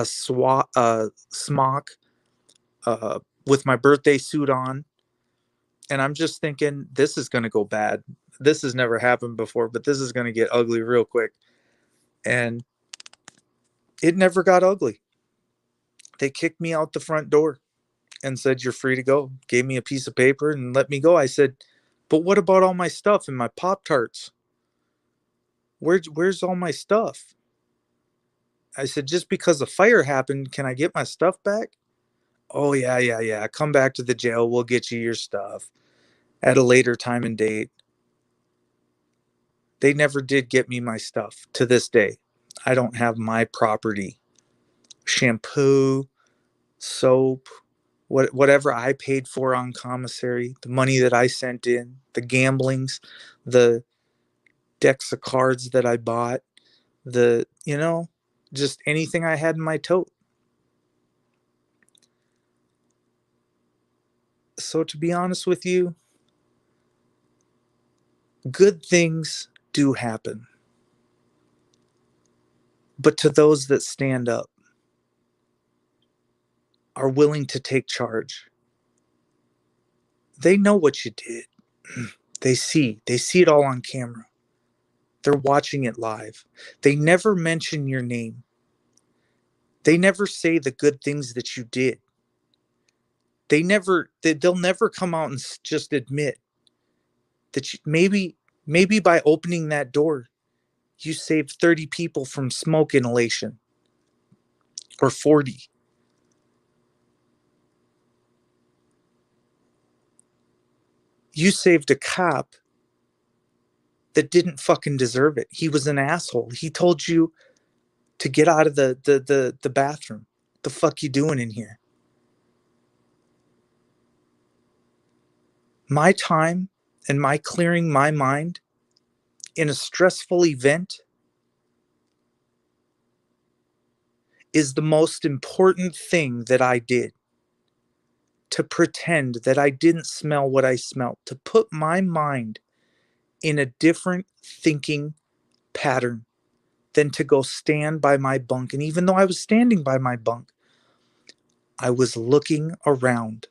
smock, with my birthday suit on. And I'm just thinking, this is going to go bad. This has never happened before, but this is going to get ugly real quick. And it never got ugly. They kicked me out the front door and said, you're free to go. Gave me a piece of paper and let me go. I said, but what about all my stuff and my Pop-Tarts? Where's all my stuff? I said, just because a fire happened, can I get my stuff back? Oh, yeah. Come back to the jail. We'll get you your stuff at a later time and date. They never did get me my stuff to this day. I don't have my property. Shampoo, soap, whatever I paid for on commissary, the money that I sent in, the gamblings, the decks of cards that I bought, just anything I had in my tote. So to be honest with you, good things do happen. But to those that stand up, are willing to take charge, they know what you did. They see it all on camera. They're watching it live. They never mention your name. They never say the good things that you did. They'll never come out and just admit that maybe by opening that door, you saved 30 people from smoke inhalation, or 40. You saved a cop that didn't fucking deserve it. He was an asshole. He told you to get out of the bathroom. The fuck you doing in here? My time and my clearing my mind in a stressful event is the most important thing that I did. To pretend that I didn't smell what I smelt, to put my mind in a different thinking pattern than to go stand by my bunk. And even though I was standing by my bunk, I was looking around.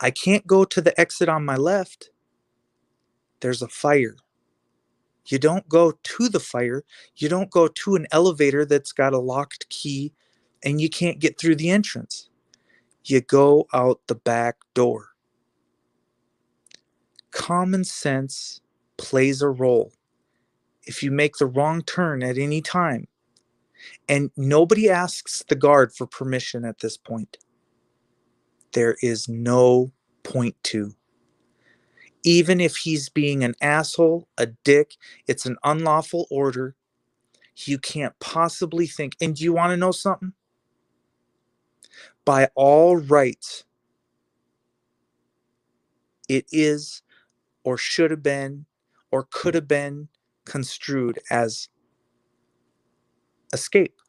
I can't go to the exit on my left. There's a fire. You don't go to the fire. You don't go to an elevator that's got a locked key and you can't get through the entrance. You go out the back door. Common sense plays a role. If you make the wrong turn at any time, and nobody asks the guard for permission at this point, there is no point to. Even if he's being an asshole, a dick, it's an unlawful order. You can't possibly think. And do you want to know something? By all rights, it is or should have been or could have been construed as escape.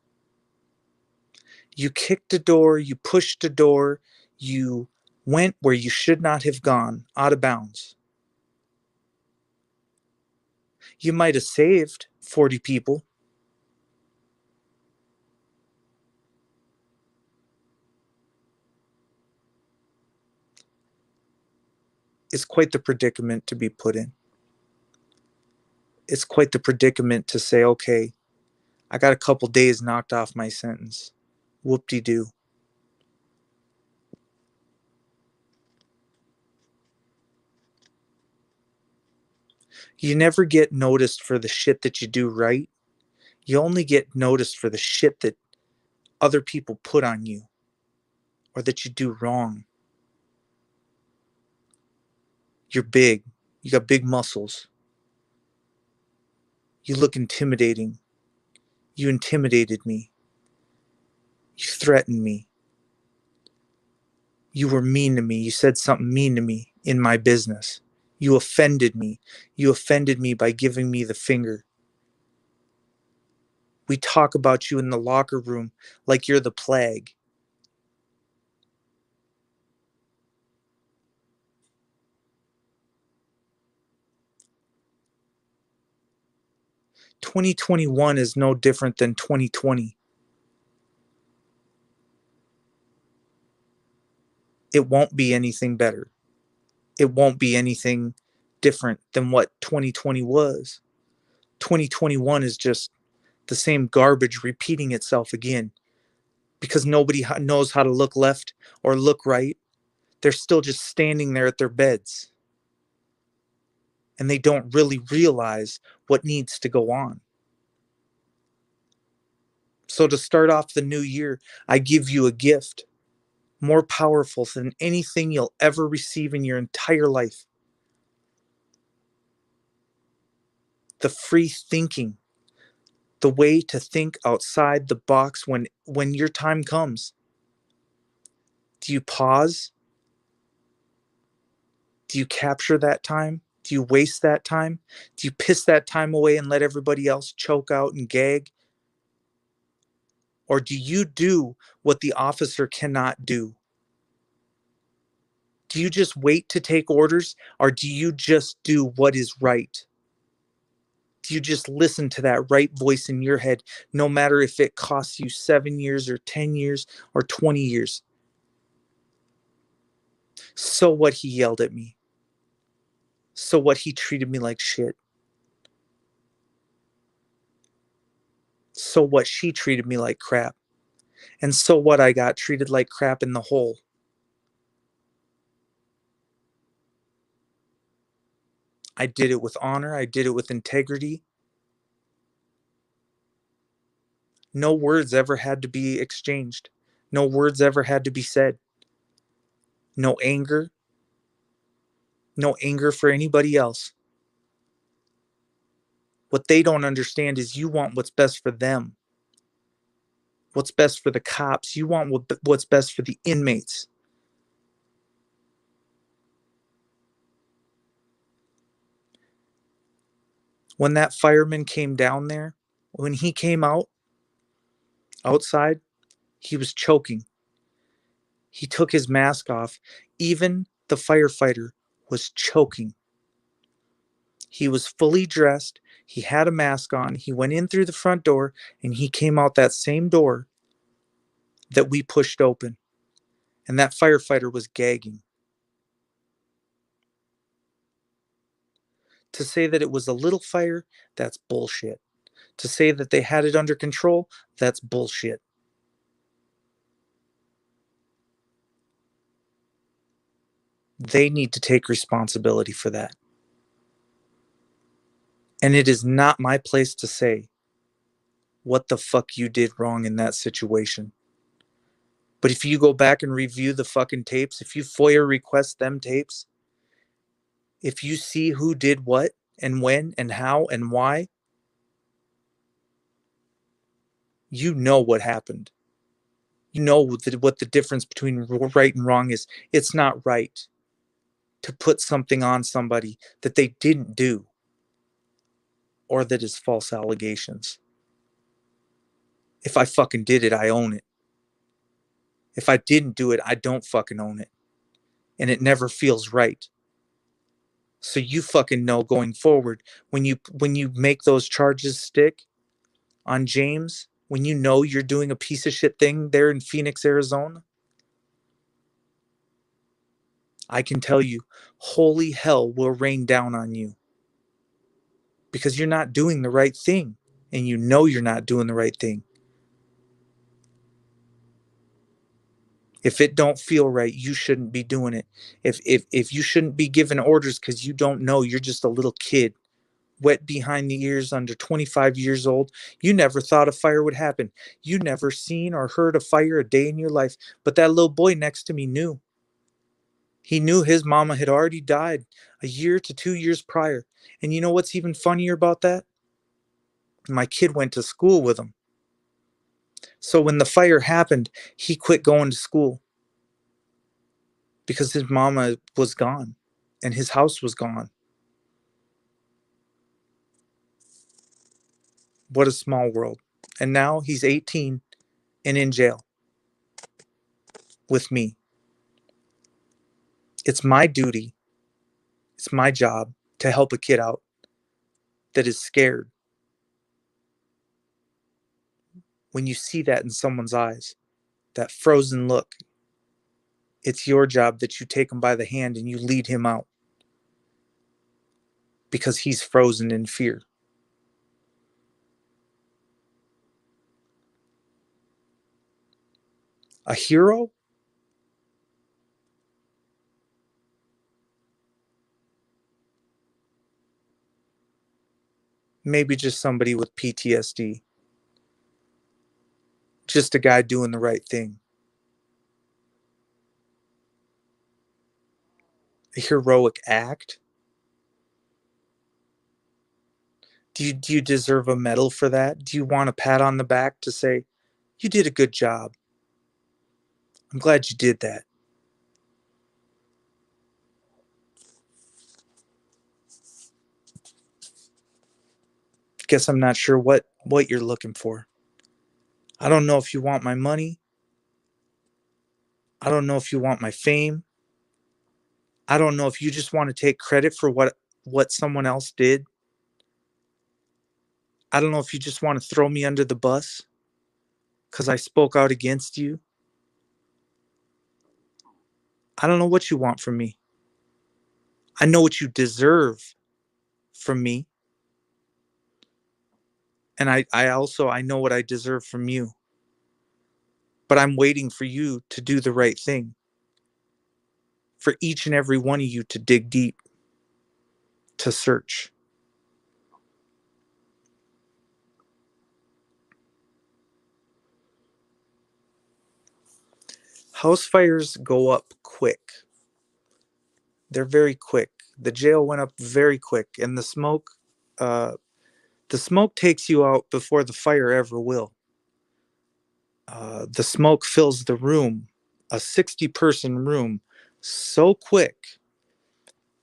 You kicked a door, you pushed a door, you went where you should not have gone, out of bounds. You might have saved 40 people. It's quite the predicament to be put in. It's quite the predicament to say, okay, I got a couple days knocked off my sentence. Whoop-de-doo. You never get noticed for the shit that you do right. You only get noticed for the shit that other people put on you or that you do wrong. You're big. You got big muscles. You look intimidating. You intimidated me. You threatened me. You were mean to me. You said something mean to me in my business. You offended me. You offended me by giving me the finger. We talk about you in the locker room like you're the plague. "2021 is no different than 2020. It won't be anything better. It won't be anything different than what 2020 was. 2021 is just the same garbage repeating itself again because nobody knows how to look left or look right. They're still just standing there at their beds and they don't really realize what needs to go on. So, to start off the new year, I give you a gift more powerful than anything you'll ever receive in your entire life: the free thinking, the way to think outside the box when your time comes. Do you pause Do you capture that time? Do you waste that time? Do you piss that time away and let everybody else choke out and gag? Or do you do what the officer cannot do? Do you just wait to take orders, or do you just do what is right? Do you just listen to that right voice in your head, no matter if it costs you 7 years or 10 years or 20 years? So what, he yelled at me. So what, he treated me like shit. So what, she treated me like crap. And so what, I got treated like crap in the hole. I did it with honor. I did it with integrity. No words ever had to be exchanged. No words ever had to be said. No anger. No anger for anybody else. What they don't understand is you want what's best for them. What's best for the cops. You want what's best for the inmates. When that fireman came down there, when he came outside, he was choking. He took his mask off. Even the firefighter was choking. He was fully dressed. He had a mask on. He went in through the front door and he came out that same door that we pushed open. And that firefighter was gagging. To say that it was a little fire, that's bullshit. To say that they had it under control, that's bullshit. They need to take responsibility for that. And it is not my place to say what the fuck you did wrong in that situation. But if you go back and review the fucking tapes, if you FOIA request them tapes, if you see who did what and when and how and why, you know what happened. You know what the difference between right and wrong is. It's not right to put something on somebody that they didn't do or that is false allegations. If I fucking did it, I own it. If I didn't do it, I don't fucking own it. And it never feels right. So you fucking know going forward, when you make those charges stick on James, when you know you're doing a piece of shit thing there in Phoenix, Arizona, I can tell you, holy hell will rain down on you. Because you're not doing the right thing. And you know you're not doing the right thing. If it don't feel right, you shouldn't be doing it. If you shouldn't be giving orders because you don't know, you're just a little kid, wet behind the ears, under 25 years old. You never thought a fire would happen. You never seen or heard a fire a day in your life. But that little boy next to me knew. He knew his mama had already died a year to 2 years prior. And you know what's even funnier about that? My kid went to school with him. So when the fire happened, he quit going to school because his mama was gone and his house was gone. What a small world. And now he's 18 and in jail with me. It's my duty, it's my job to help a kid out that is scared. When you see that in someone's eyes, that frozen look, it's your job that you take him by the hand and you lead him out because he's frozen in fear. A hero? Maybe just somebody with PTSD. Just a guy doing the right thing. A heroic act? Do you deserve a medal for that? Do you want a pat on the back to say, you did a good job? I'm glad you did that. Guess I'm not sure what you're looking for. I don't know if you want my money. I don't know if you want my fame. I don't know if you just want to take credit for what someone else did. I don't know if you just want to throw me under the bus because I spoke out against you. I don't know what you want from me. I know what you deserve from me. And I know what I deserve from you. But I'm waiting for you to do the right thing. For each and every one of you to dig deep, to search. House fires go up quick. They're very quick. The jail went up very quick, and uh, the smoke takes you out before the fire ever will. The smoke fills the room, a 60-person room, so quick,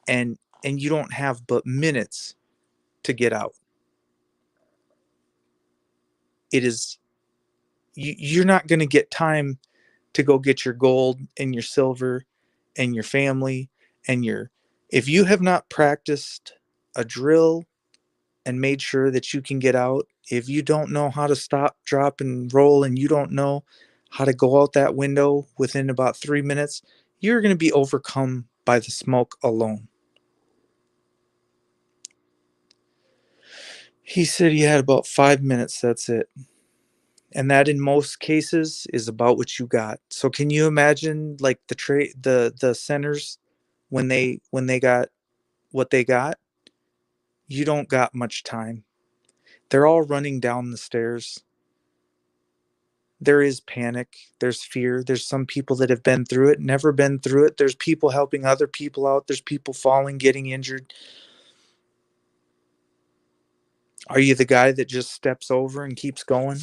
and you don't have but minutes to get out. It is you're not going to get time to go get your gold and your silver and your family and your if you have not practiced a drill and made sure that you can get out, if you don't know how to stop, drop, and roll, and you don't know how to go out that window within about 3 minutes, you're going to be overcome by the smoke alone. He said he had about 5 minutes. That's it. And that in most cases is about what you got. So can you imagine like the centers when they got what they got? You don't got much time. They're all running down the stairs. There is panic, there's fear, there's some people that have been through it, never been through it, there's people helping other people out, there's people falling, getting injured. Are you the guy that just steps over and keeps going?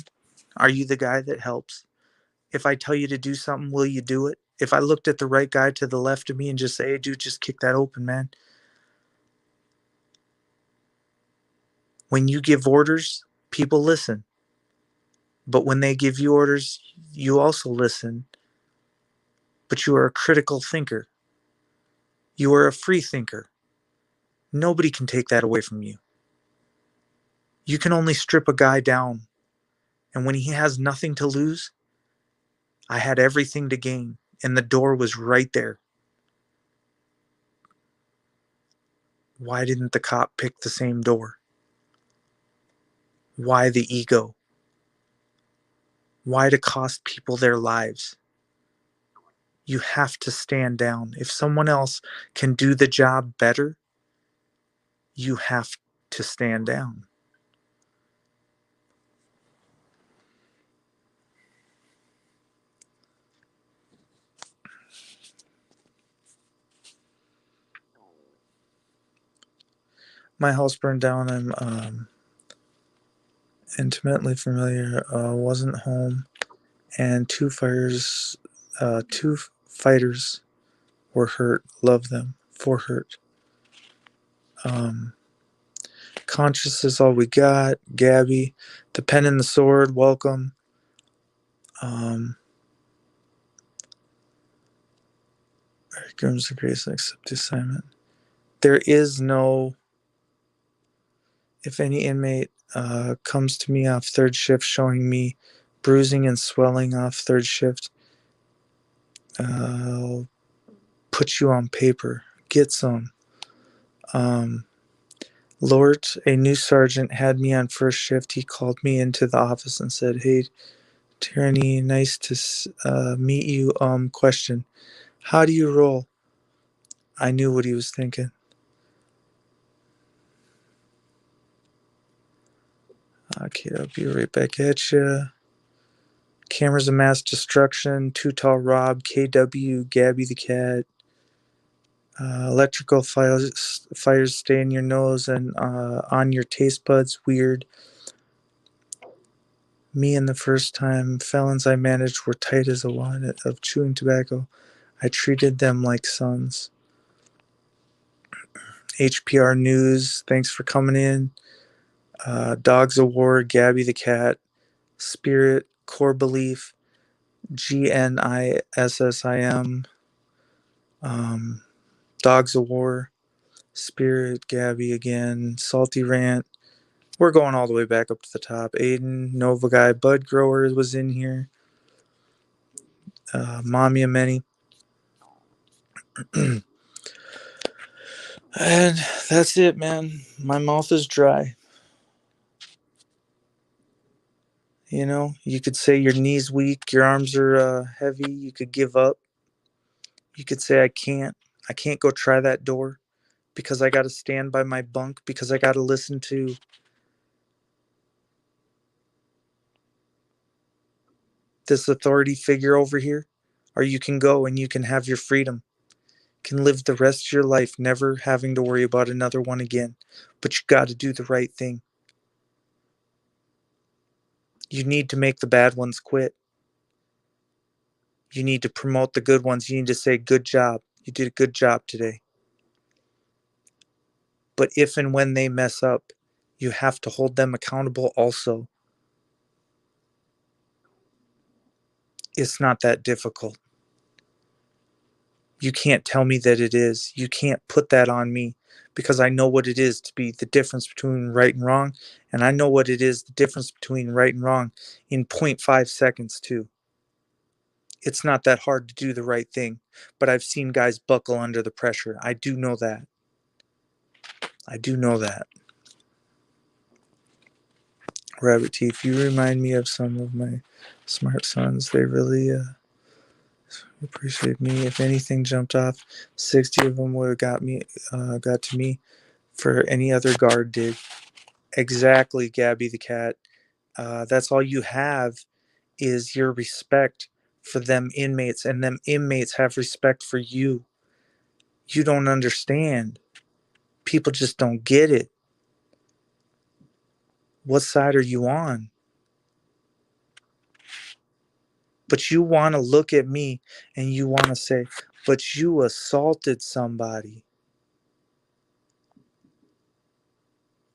Are you the guy that helps? If I tell you to do something, will you do it? If I looked at the right guy to the left of me and just say, hey dude, just kick that open, man. When you give orders, people listen. But when they give you orders, you also listen. But you are a critical thinker. You are a free thinker. Nobody can take that away from you. You can only strip a guy down. And when he has nothing to lose, I had everything to gain. And the door was right there. Why didn't the cop pick the same door? Why the ego? Why to cost people their lives? You have to stand down. If someone else can do the job better, you have to stand down. My house burned down. I'm intimately familiar. Wasn't home, and two fighters were hurt. Love them for hurt. Um, Conscious is all we got. Gabby, the pen and the sword. Welcome. Um, Grooms the grace and accept the assignment. There is no. If any inmate comes to me off third shift showing me bruising and swelling off third shift, I'll put you on paper. Get some. Lord, a new sergeant had me on first shift. He called me into the office and said, hey, Tyranny, nice to meet you. Question. How do you roll? I knew what he was thinking. Okay, I'll be right back at you. Cameras of Mass Destruction, Too Tall Rob, KW, Gabby the Cat. Electrical fires stay in your nose and on your taste buds. Weird. Me and the first time felons I managed were tight as a wad of chewing tobacco. I treated them like sons. HPR News, thanks for coming in. Dogs of War, Gabby the Cat, Spirit, Core Belief, GNISSIM, um, Dogs of War, Spirit, Gabby again, Salty Rant. We're going all the way back up to the top. Aiden, Nova Guy, Bud Grower was in here. Mommy and Many. And that's it, man. My mouth is dry. You know, you could say your knees weak, your arms are heavy. You could give up. You could say I can't. I can't go try that door because I got to stand by my bunk because I got to listen to this authority figure over here. Or you can go and you can have your freedom. Can live the rest of your life never having to worry about another one again. But you got to do the right thing. You need to make the bad ones quit. You need to promote the good ones. You need to say, good job. You did a good job today. But if and when they mess up, you have to hold them accountable also. It's not that difficult. You can't tell me that it is. You can't put that on me because I know what it is to be the difference between right and wrong. And I know what it is, the difference between right and wrong in 0.5 seconds, too. It's not that hard to do the right thing, but I've seen guys buckle under the pressure. I do know that. I do know that. Rabbit Teeth, you remind me of some of my smart sons. They really appreciate me. If anything jumped off, 60 of them would have got to me for any other guard did. Exactly, Gabby the Cat. That's all you have is your respect for them inmates, and them inmates have respect for you. You don't understand. People just don't get it. What side are you on? But you want to look at me and you want to say, but you assaulted somebody.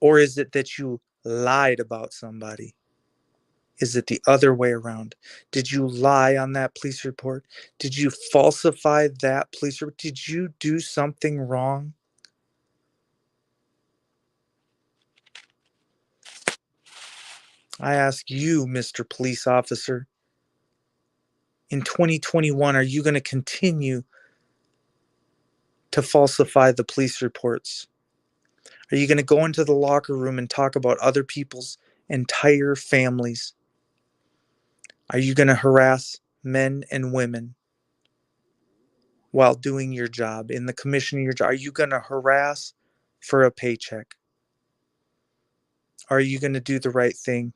Or is it that you lied about somebody? Is it the other way around? Did you lie on that police report? Did you falsify that police report? Did you do something wrong? I ask you, Mr. Police Officer, in 2021, are you going to continue to falsify the police reports? Are you going to go into the locker room and talk about other people's entire families? Are you going to harass men and women while doing your job in the commission of your job? Are you going to harass for a paycheck? Are you going to do the right thing?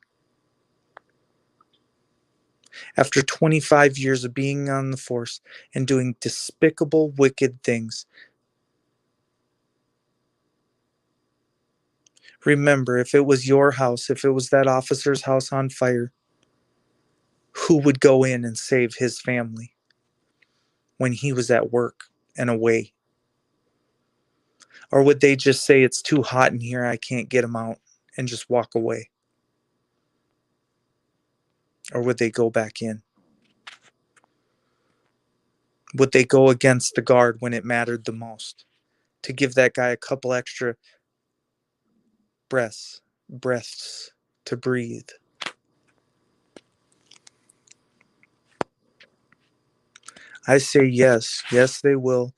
After 25 years of being on the force and doing despicable, wicked things, remember, if it was your house, if it was that officer's house on fire, who would go in and save his family when he was at work and away? Or would they just say, it's too hot in here, I can't get him out, and just walk away? Or would they go back in? Would they go against the guard when it mattered the most to give that guy a couple extra breaths to breathe? I say yes. Yes, they will.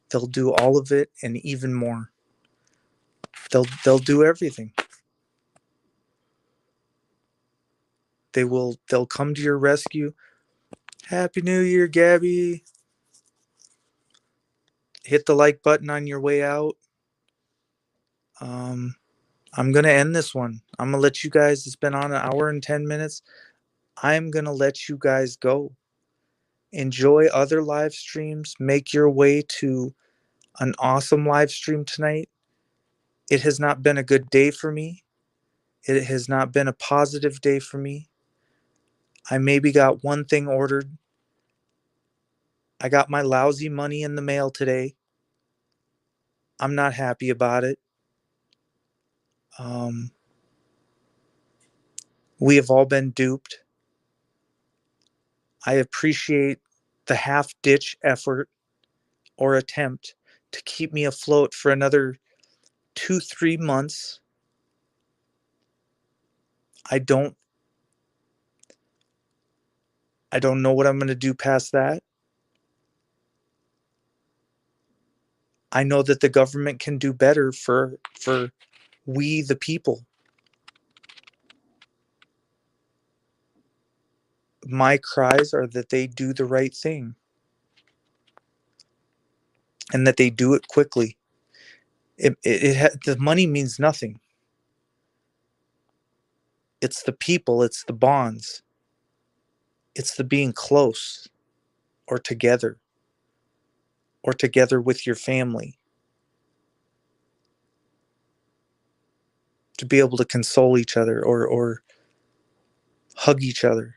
They'll do all of it and even more. They'll do everything. They'll come to your rescue. Happy New Year, Gabby. Hit the like button on your way out. I'm gonna end this one. I'm gonna let you guys, it's been on an hour and 10 minutes. I'm gonna let you guys go. Enjoy other live streams. Make your way to an awesome live stream tonight. It has not been a good day for me. It has not been a positive day for me. I maybe got one thing ordered. I got my lousy money in the mail today. I'm not happy about it. Um, We have all been duped. I appreciate the half-ditch effort or attempt to keep me afloat for another 2-3 months. I don't I don't know what I'm going to do past that. I know that the government can do better for we the people. My cries are that they do the right thing and that they do it quickly. The money means nothing. It's the people, it's the bonds, it's the being close or together with your family, to be able to console each other or hug each other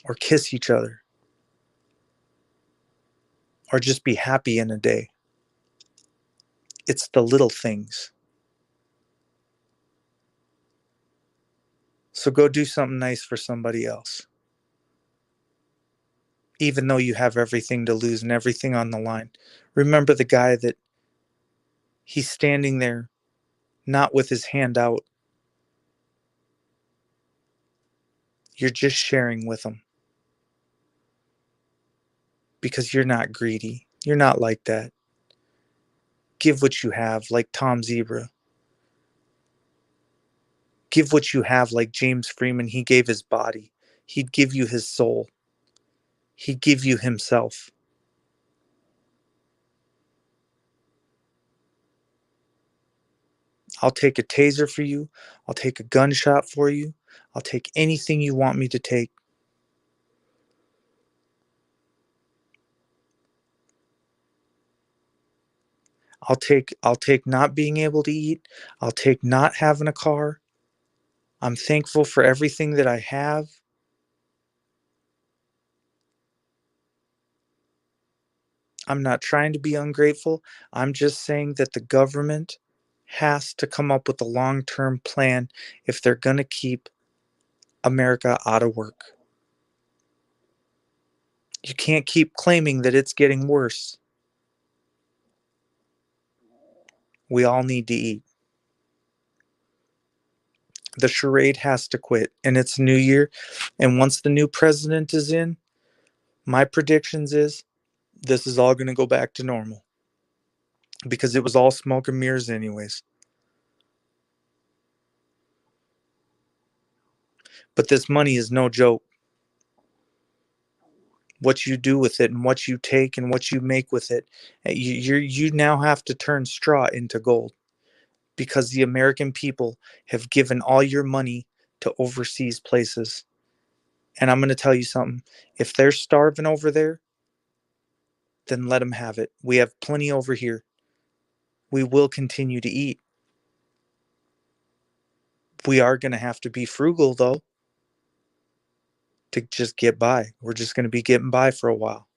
or kiss each other or just be happy in a day. It's the little things. So go do something nice for somebody else, even though you have everything to lose and everything on the line. Remember the guy that he's standing there, not with his hand out. You're just sharing with him because you're not greedy. You're not like that. Give what you have, like Tom Zebra. Give what you have, like James Freeman. He gave his body. He'd give you his soul. He'd give you himself. I'll take a taser for you. I'll take a gunshot for you. I'll take anything you want me to take. I'll take not being able to eat. I'll take not having a car. I'm thankful for everything that I have. I'm not trying to be ungrateful. I'm just saying that the government has to come up with a long-term plan if they're going to keep America out of work. You can't keep claiming that it's getting worse. We all need to eat. The charade has to quit, and it's New Year. And once the new president is in, my predictions is this is all going to go back to normal because it was all smoke and mirrors anyways. But this money is no joke. What you do with it and what you take and what you make with it, you now have to turn straw into gold because the American people have given all your money to overseas places. And I'm going to tell you something. If they're starving over there, then let them have it. We have plenty over here. We will continue to eat. We are going to have to be frugal, though, to just get by. We're just going to be getting by for a while.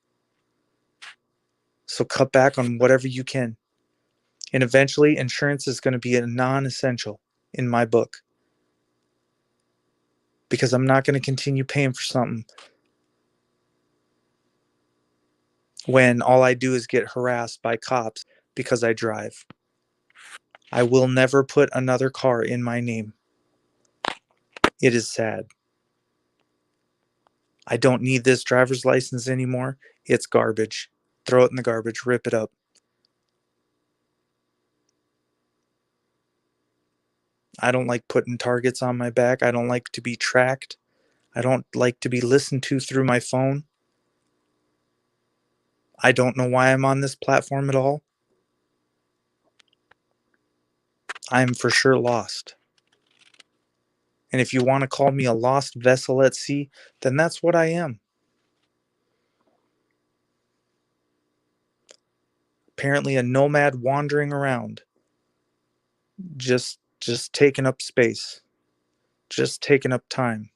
So cut back on whatever you can. And eventually, insurance is going to be a non essential in my book because I'm not going to continue paying for something when all I do is get harassed by cops because I drive. I will never put another car in my name. It is sad. I don't need this driver's license anymore. It's garbage. Throw it in the garbage, rip it up. I don't like putting targets on my back. I don't like to be tracked. I don't like to be listened to through my phone. I don't know why I'm on this platform at all. I'm for sure lost. And if you want to call me a lost vessel at sea, then that's what I am. Apparently a nomad wandering around, just taking up space, just taking up time.